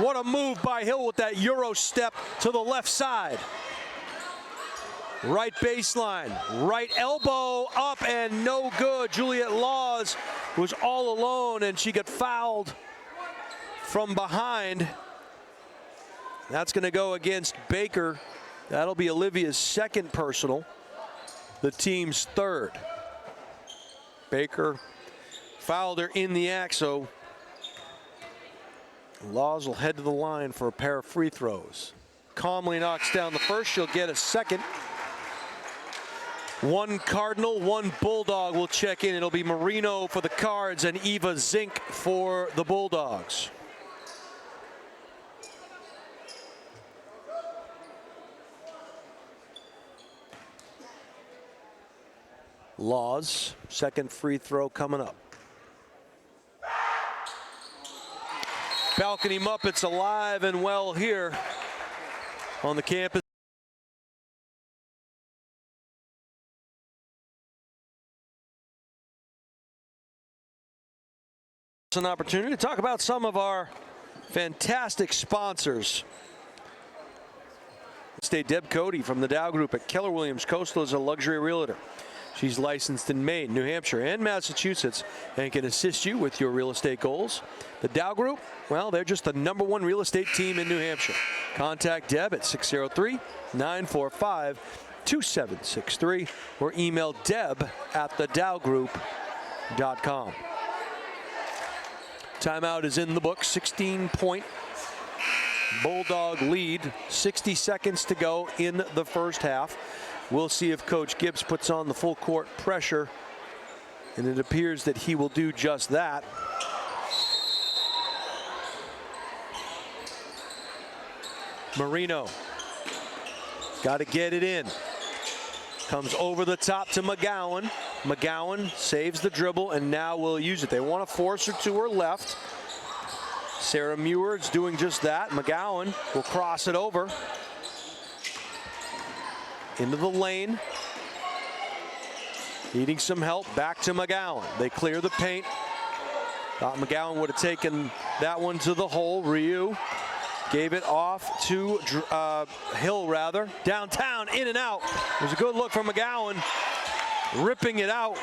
What a move by Hill with that Euro step to the left side. Right baseline, right elbow up and no good. Juliet Laws was all alone and she got fouled from behind. That's going to go against Baker. That'll be Olivia's second personal, the team's third. Baker fouled her in the act, so Laws will head to the line for a pair of free throws. Calmly knocks down the first, she'll get a second. One Cardinal, one Bulldog will check in. It'll be Marino for the Cards and Eva Zink for the Bulldogs. Laws, second free throw coming up. Balcony Muppets alive and well here on the campus. An opportunity to talk about some of our fantastic sponsors. State Deb Cody from the Dow Group at Keller Williams Coastal is a luxury realtor. She's licensed in Maine, New Hampshire, and Massachusetts and can assist you with your real estate goals. The Dow Group, well, they're just the #1 real estate team in New Hampshire. Contact Deb at 603-945-2763 or email deb@thedowgroup.com. Timeout is in the book. 16-point Bulldog lead. 60 seconds to go in the first half. We'll see if Coach Gibbs puts on the full court pressure, and it appears that he will do just that. Marino got to get it in. Comes over the top to McGowan. McGowan saves the dribble and now will use it. They want to force her to her left. Sarah Muir's doing just that. McGowan will cross it over into the lane. Needing some help, back to McGowan. They clear the paint. Thought McGowan would have taken that one to the hole. Ryu gave it off to Hill, rather. Downtown, in and out. It was a good look from McGowan. Ripping it out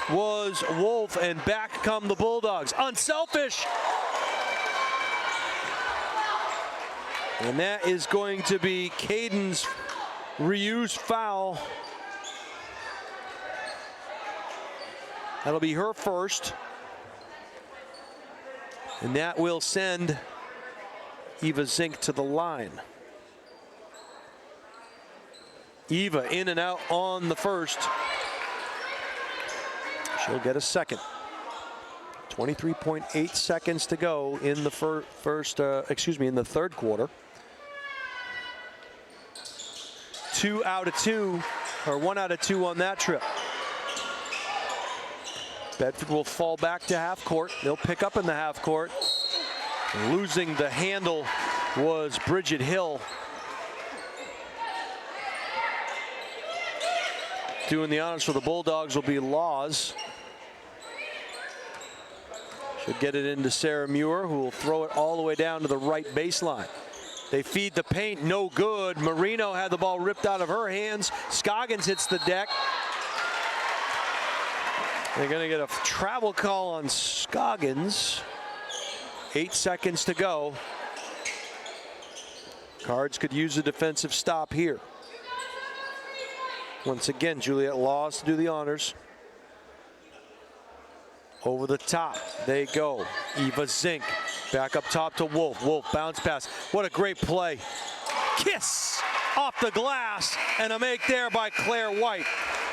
was Wolf, and back come the Bulldogs. Unselfish. And that is going to be Caden's Ryu's foul. That'll be her first. And that will send Eva Zink to the line. Eva in and out on the first. She'll get a second. 23.8 seconds to go in the in the third quarter. 2 out of 2, or 1 out of 2 on that trip. Bedford will fall back to half court. They'll pick up in the half court. Losing the handle was Bridget Hill. Doing the honors for the Bulldogs will be Laws. Should get it into Sarah Muir, who will throw it all the way down to the right baseline. They feed the paint, no good. Marino had the ball ripped out of her hands. Scoggins hits the deck. They're going to get a travel call on Scoggins. 8 seconds to go. Cards could use a defensive stop here. Once again, Juliet Laws to do the honors. Over the top, they go. Eva Zink back up top to Wolf. Wolf bounce pass. What a great play. Kiss off the glass, and a make there by Claire White.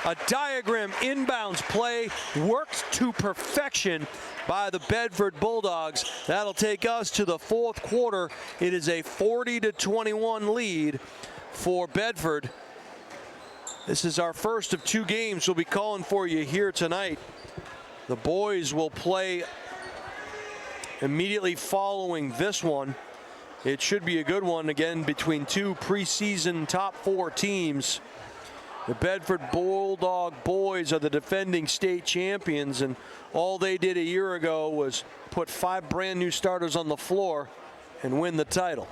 A diagram inbounds play worked to perfection by the Bedford Bulldogs. That'll take us to the fourth quarter. It is a 40-21 lead for Bedford. This is our first of 2 games we'll be calling for you here tonight. The boys will play immediately following this one. It should be a good one again between 2 preseason top 4 teams. The Bedford Bulldog boys are the defending state champions, and all they did a year ago was put 5 brand new starters on the floor and win the title.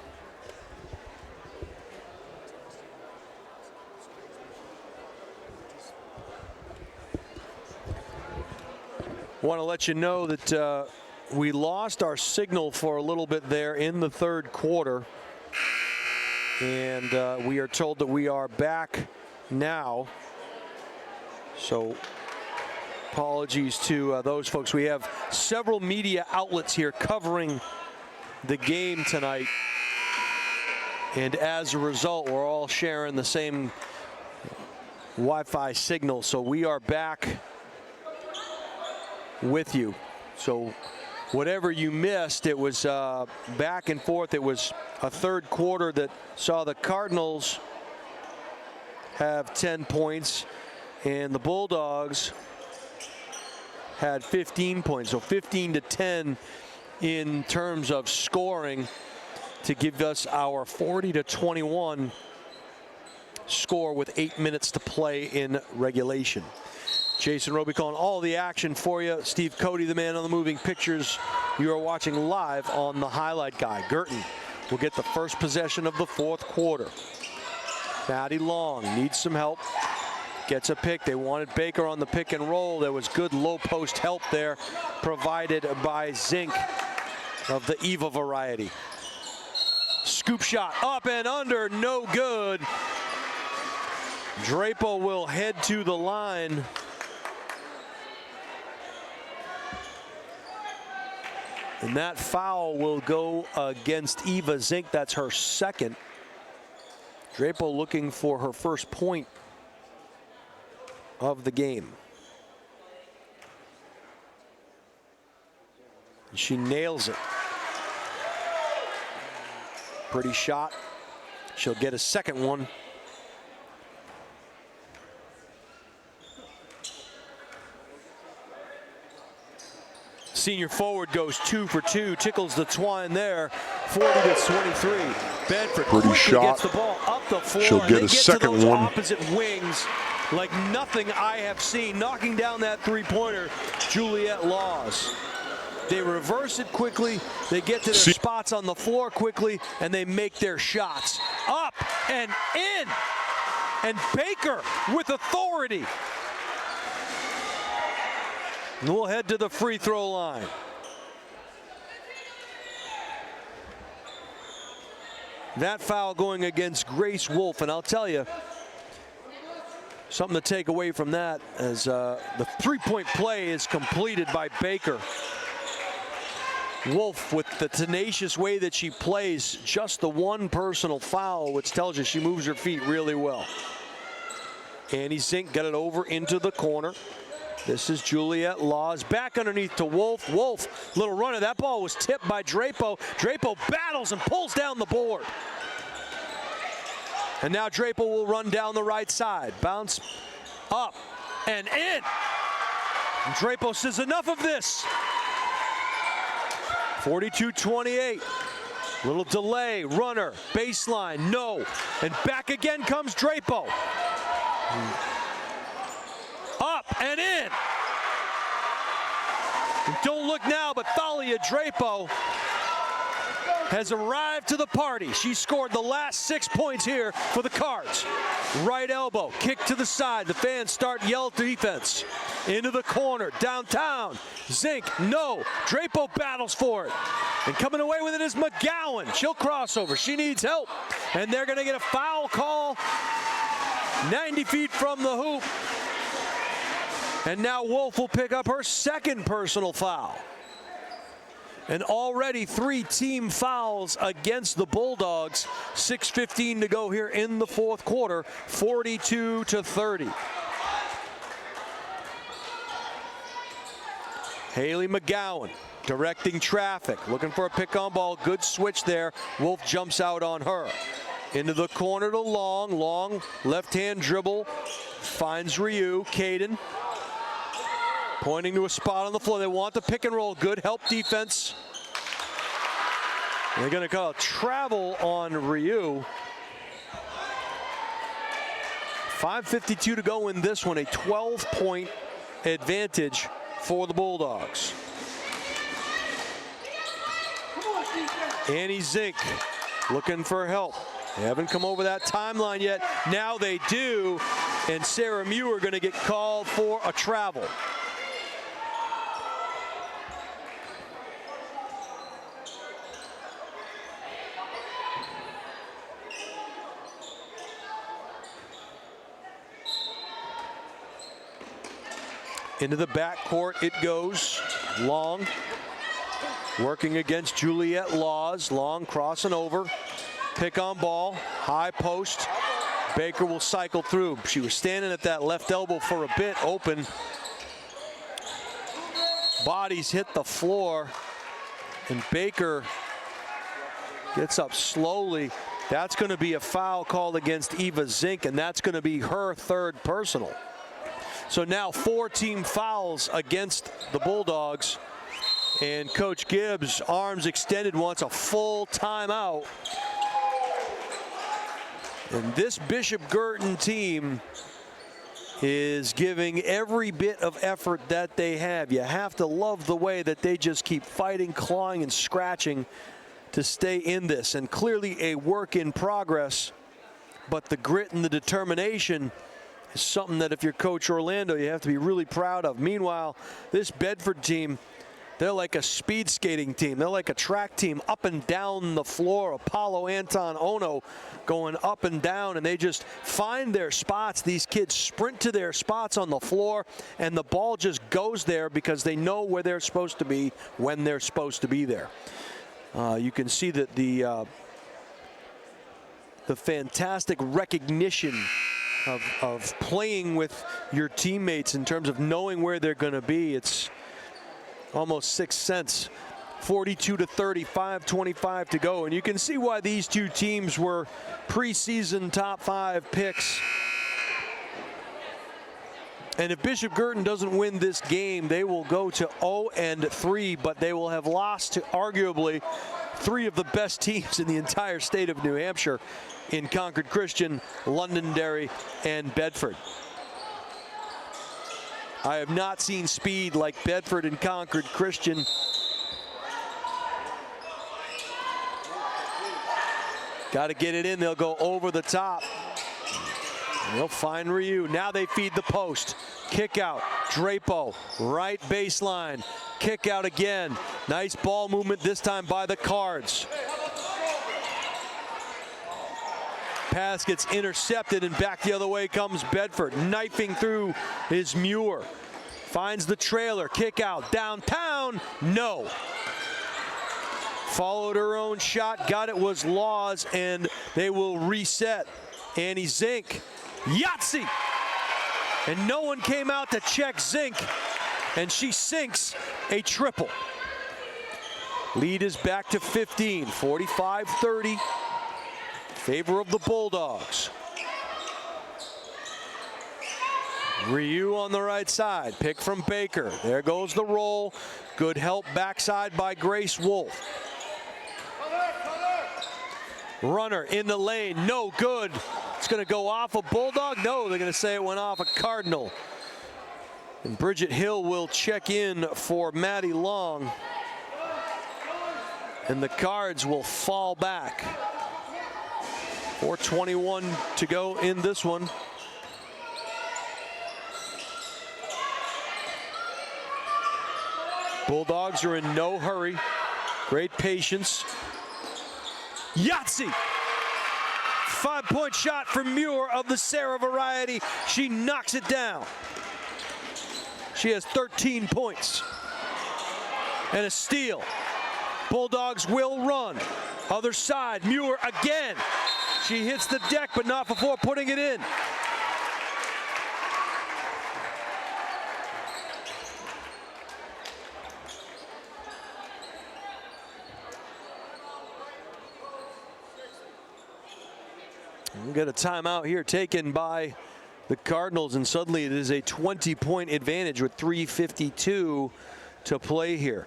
Want to let you know that we lost our signal for a little bit there in the third quarter, and we are told that we are back now. So apologies to those folks. We have several media outlets here covering the game tonight, and as a result, we're all sharing the same Wi-Fi signal. So we are back with you. So whatever you missed, it was back and forth. It was a third quarter that saw the Cardinals have 10 points and the Bulldogs had 15 points. So 15-10 in terms of scoring to give us our 40-21 score with 8 minutes to play in regulation. Jason Roby calling all the action for you. Steve Cody, the man on the moving pictures. You are watching live on the highlight guy. Guertin will get the first possession of the fourth quarter. Maddie Long needs some help. Gets a pick. They wanted Baker on the pick and roll. There was good low post help there provided by Zink of the Eva variety. Scoop shot up and under, no good. Drapo will head to the line. And that foul will go against Eva Zink. That's her second. Drapo looking for her first point of the game. And she nails it. Pretty shot. She'll get a second one. Senior forward goes 2 for 2, tickles the twine there, 40-23. Bedford pretty shot. Gets the ball up the floor. She'll get a second to those one. Opposite wings like nothing I have seen. Knocking down that three-pointer, Juliet Laws. They reverse it quickly. They get to their spots on the floor quickly, and they make their shots. Up and in. And Baker with authority. And we'll head to the free throw line. That foul going against Grace Wolf, and I'll tell you, something to take away from that as the three-point play is completed by Baker. Wolf, with the tenacious way that she plays, just the one personal foul, which tells you she moves her feet really well. Annie Zink got it over into the corner. This is Juliet Laws back underneath to Wolf. Wolf, little runner. That ball was tipped by Drapo. Drapo battles and pulls down the board. And now Drapo will run down the right side. Bounce up and in. And Drapo says enough of this. 42-28. Little delay. Runner. Baseline. No. And back again comes Drapo. Up and in. Don't look now, but Thalia Drapo has arrived to the party. She scored the last 6 points here for the Cards. Right elbow, kick to the side. The fans start yell defense. Into the corner, downtown. Zink, no. Drapo battles for it. And coming away with it is McGowan. She'll cross over. She needs help. And they're going to get a foul call 90 feet from the hoop. And now Wolf will pick up her second personal foul. And already 3 team fouls against the Bulldogs. 6:15 to go here in the fourth quarter, 42-30. Haley McGowan directing traffic, looking for a pick on ball. Good switch there. Wolf jumps out on her. Into the corner to Long. Long left-hand dribble. Finds Ryu. Caden pointing to a spot on the floor. They want the pick and roll. Good help defense. They're going to call a travel on Ryu. 5:52 to go in this one. A 12-point advantage for the Bulldogs. Annie Zink looking for help. They haven't come over that timeline yet. Now they do. And Sarah Muir going to get called for a travel. Into the backcourt it goes. Long working against Juliet Laws. Long crossing over. Pick on ball. High post. Baker will cycle through. She was standing at that left elbow for a bit open. Bodies hit the floor. And Baker gets up slowly. That's going to be a foul called against Eva Zink, and that's going to be her third personal. So now 4 team fouls against the Bulldogs. And Coach Gibbs, arms extended, wants a full timeout. And this Bishop Guertin team is giving every bit of effort that they have. You have to love the way that they just keep fighting, clawing, and scratching to stay in this. And clearly a work in progress, but the grit and the determination is something that if you're Coach Orlando, you have to be really proud of. Meanwhile, this Bedford team, they're like a speed skating team. They're like a track team up and down the floor. Apollo Anton Ono going up and down, and they just find their spots. These kids sprint to their spots on the floor, and the ball just goes there because they know where they're supposed to be when they're supposed to be there. You can see that the fantastic recognition of playing with your teammates in terms of knowing where they're going to be. It's almost sixth sense. 42-30, 5:25 to go. And you can see why these two teams were preseason top 5 picks. And if Bishop Guertin doesn't win this game, they will go to 0-3, but they will have lost to arguably 3 of the best teams in the entire state of New Hampshire in Concord Christian, Londonderry, and Bedford. I have not seen speed like Bedford and Concord Christian. Got to get it in. They'll go over the top. They'll find Ryu. Now they feed the post. Kick out. Drapo. Right baseline. Kick out again. Nice ball movement this time by the Cards. Pass gets intercepted, and back the other way comes Bedford. Knifing through is Muir. Finds the trailer. Kick out. Downtown. No. Followed her own shot. Got it was Laws, and they will reset. Annie Zink. Yahtzee! And no one came out to check Zink, and she sinks a triple. Lead is back to 15, 45-30. Favor of the Bulldogs. Ryu on the right side. Pick from Baker. There goes the roll. Good help backside by Grace Wolf. Runner in the lane. No good. It's going to go off a Bulldog. No, they're going to say it went off a Cardinal. And Bridget Hill will check in for Maddie Long. And the Cards will fall back. 4:21 to go in this one. Bulldogs are in no hurry. Great patience. Yahtzee! 5-point shot from Muir of the Sarah variety. She knocks it down. She has 13 points. And a steal. Bulldogs will run. Other side, Muir again. She hits the deck, but not before putting it in. We'll get a timeout here taken by the Cardinals, and suddenly it is a 20-point advantage with 3:52 to play here.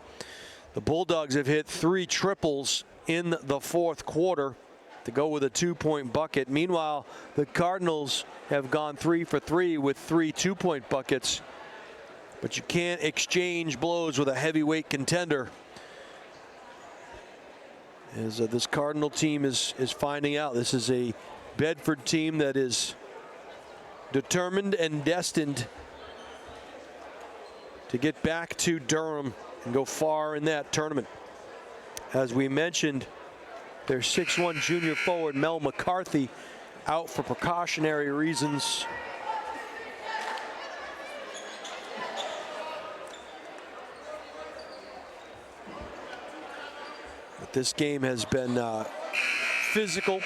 The Bulldogs have hit 3 triples in the fourth quarter to go with a 2-point bucket. Meanwhile, the Cardinals have gone 3 for 3 with 3 2-point buckets. But you can't exchange blows with a heavyweight contender, as this Cardinal team is finding out. This is a Bedford team that is determined and destined to get back to Durham and go far in that tournament. As we mentioned, their 6'1" junior forward Mel McCarthy out for precautionary reasons. But this game has been physical.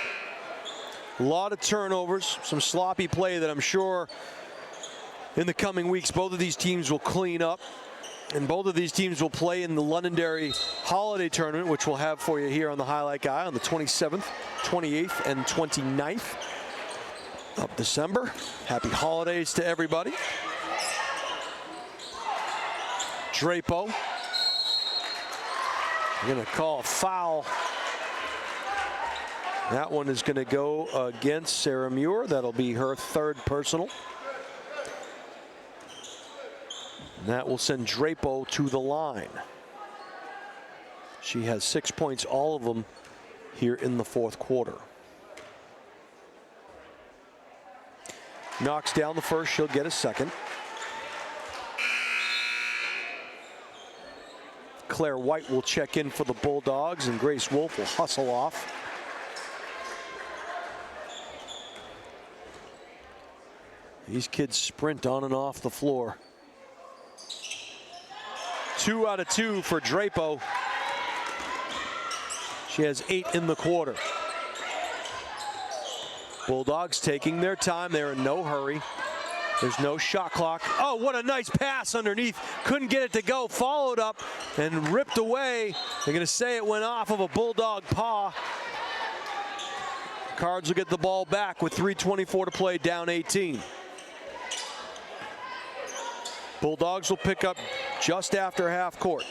A lot of turnovers, some sloppy play that I'm sure in the coming weeks both of these teams will clean up. And both of these teams will play in the Londonderry Holiday Tournament, which we'll have for you here on the Highlight Guy on the 27th, 28th, and 29th of December. Happy holidays to everybody. Drapo. We're going to call a foul. That one is going to go against Sarah Muir. That'll be her 3rd personal. And that will send Drapo to the line. She has 6 points, all of them here in the fourth quarter. Knocks down the first, she'll get a second. Claire White will check in for the Bulldogs, and Grace Wolf will hustle off. These kids sprint on and off the floor. 2 out of 2 for Drapo. She has 8 in the quarter. Bulldogs taking their time. They're in no hurry. There's no shot clock. Oh, what a nice pass underneath. Couldn't get it to go. Followed up and ripped away. They're going to say it went off of a Bulldog paw. Cards will get the ball back with 3:24 to play, down 18. Bulldogs will pick up just after half court.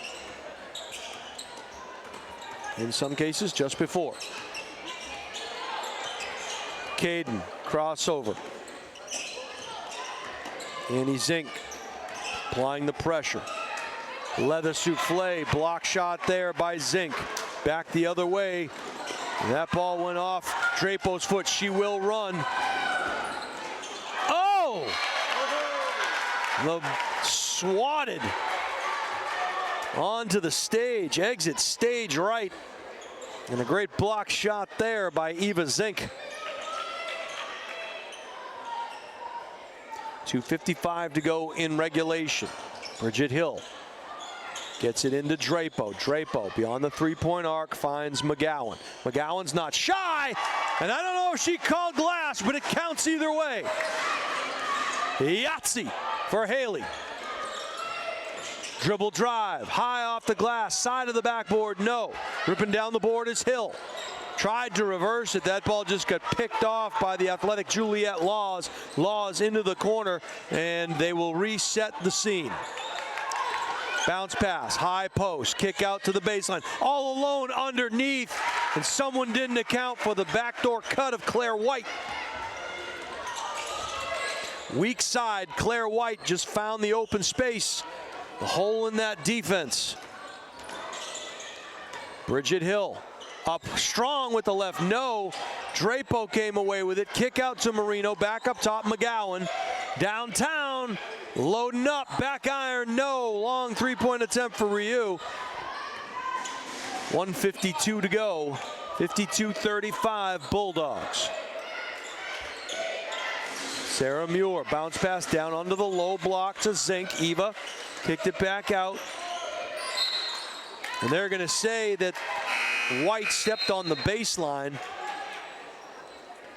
In some cases, just before. Caden, crossover. Annie Zink applying the pressure. Leather souffle, block shot there by Zink. Back the other way. That ball went off Drapo's foot. She will run. Oh! The swatted onto the stage, exit stage right. And a great block shot there by Eva Zink. 2:55 to go in regulation. Bridget Hill gets it into Drapo. Drapo beyond the 3-point arc finds McGowan. McGowan's not shy, and I don't know if she called glass, but it counts either way. Yahtzee for Haley. Dribble drive, high off the glass, side of the backboard, no. Ripping down the board is Hill. Tried to reverse it. That ball just got picked off by the athletic Juliet Laws. Laws into the corner, and they will reset the scene. Bounce pass, high post, kick out to the baseline. All alone underneath, and someone didn't account for the backdoor cut of Claire White. Weak side, Claire White just found the open space. The hole in that defense. Bridget Hill up strong with the left, no. Drapo came away with it. Kick out to Marino, back up top, McGowan. Downtown, loading up, back iron, no. Long three-point attempt for Ryu. 1:52 to go, 52-35 Bulldogs. Sarah Muir, bounce pass down under the low block to Zink. Eva kicked it back out. And they're going to say that White stepped on the baseline.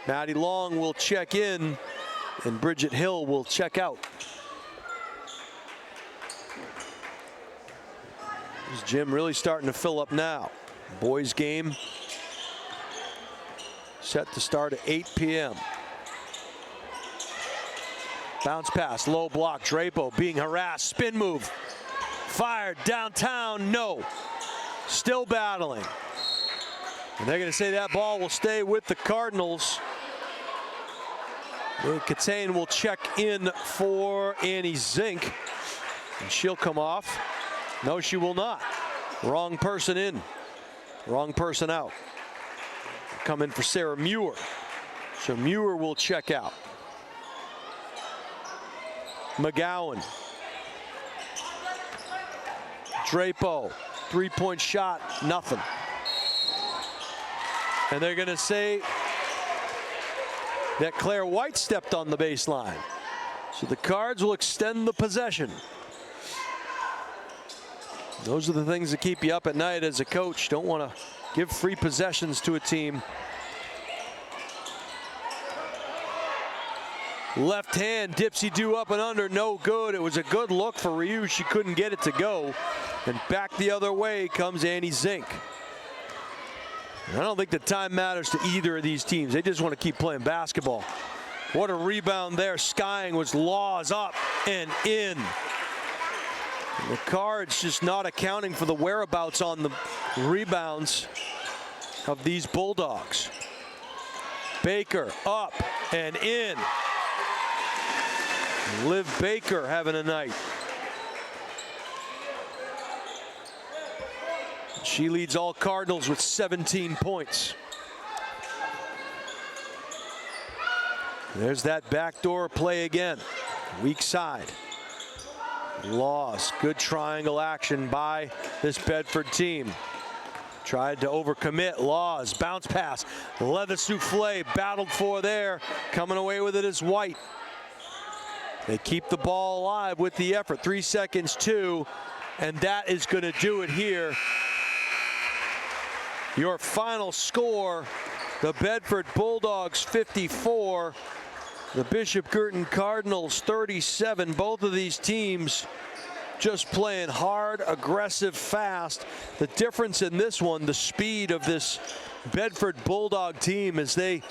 Maddie Long will check in, and Bridget Hill will check out. This gym really starting to fill up now. Boys game set to start at 8 p.m. Bounce pass, low block, Drapo being harassed, spin move. Fired downtown, no. Still battling. And they're going to say that ball will stay with the Cardinals. Guertin will check in for Annie Zink. And she'll come off. No, she will not. Wrong person in. Wrong person out. Come in for Sarah Muir. So Muir will check out. McGowan. Drapo. Three-point shot, nothing. And they're going to say that Claire White stepped on the baseline. So the Cards will extend the possession. Those are the things that keep you up at night as a coach. Don't want to give free possessions to a team. Left hand, dipsy-do up and under, no good. It was a good look for Ryu. She couldn't get it to go. And back the other way comes Annie Zink. And I don't think the time matters to either of these teams. They just want to keep playing basketball. What a rebound there. Skying was Laws up and in. And the Cards just not accounting for the whereabouts on the rebounds of these Bulldogs. Baker up and in. Liv Baker having a night. She leads all Cardinals with 17 points. There's that backdoor play again. Weak side. Laws. Good triangle action by this Bedford team. Tried to overcommit. Laws. Bounce pass. Leather souffle. Battled for there. Coming away with it is White. They keep the ball alive with the effort. 3 seconds, 2. And that is going to do it here. Your final score, the Bedford Bulldogs 54, the Bishop Guertin Cardinals 37. Both of these teams just playing hard, aggressive, fast. The difference in this one, the speed of this Bedford Bulldog team as they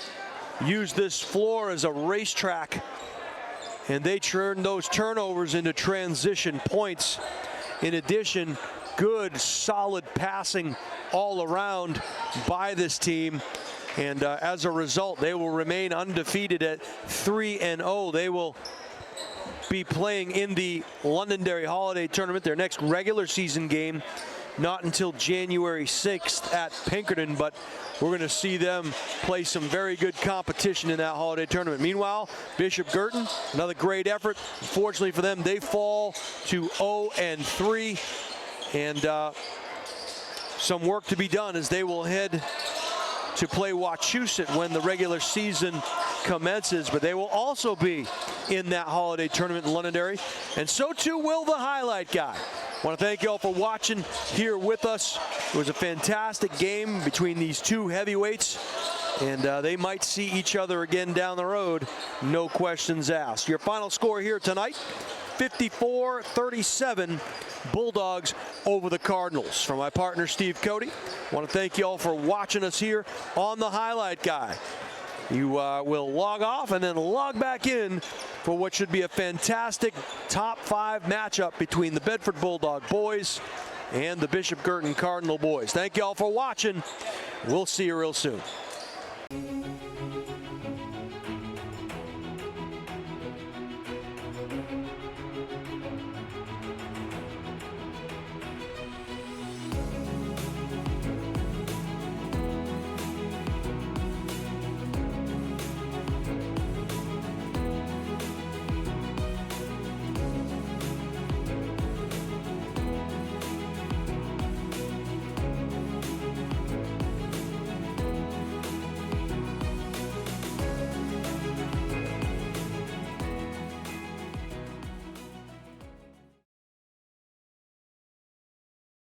use this floor as a racetrack, and they turn those turnovers into transition points. In addition, good, solid passing all around by this team. And as a result, they will remain undefeated at 3-0. They will be playing in the Londonderry Holiday Tournament, their next regular season game, not until January 6th at Pinkerton, but we're going to see them play some very good competition in that holiday tournament. Meanwhile, Bishop Guertin, another great effort. Unfortunately for them, they fall to 0-3, and some work to be done as they will head to play Wachusett when the regular season commences, but they will also be in that holiday tournament in Londonderry, and so too will the highlight guy. I want to thank you all for watching here with us. It was a fantastic game between these two heavyweights, and they might see each other again down the road, no questions asked. Your final score here tonight, 54-37, Bulldogs over the Cardinals. For my partner, Steve Cody, I want to thank you all for watching us here on the Highlight Guy. You will log off and then log back in for what should be a fantastic top 5 matchup between the Bedford Bulldog boys and the Bishop Guertin Cardinal boys. Thank you all for watching. We'll see you real soon.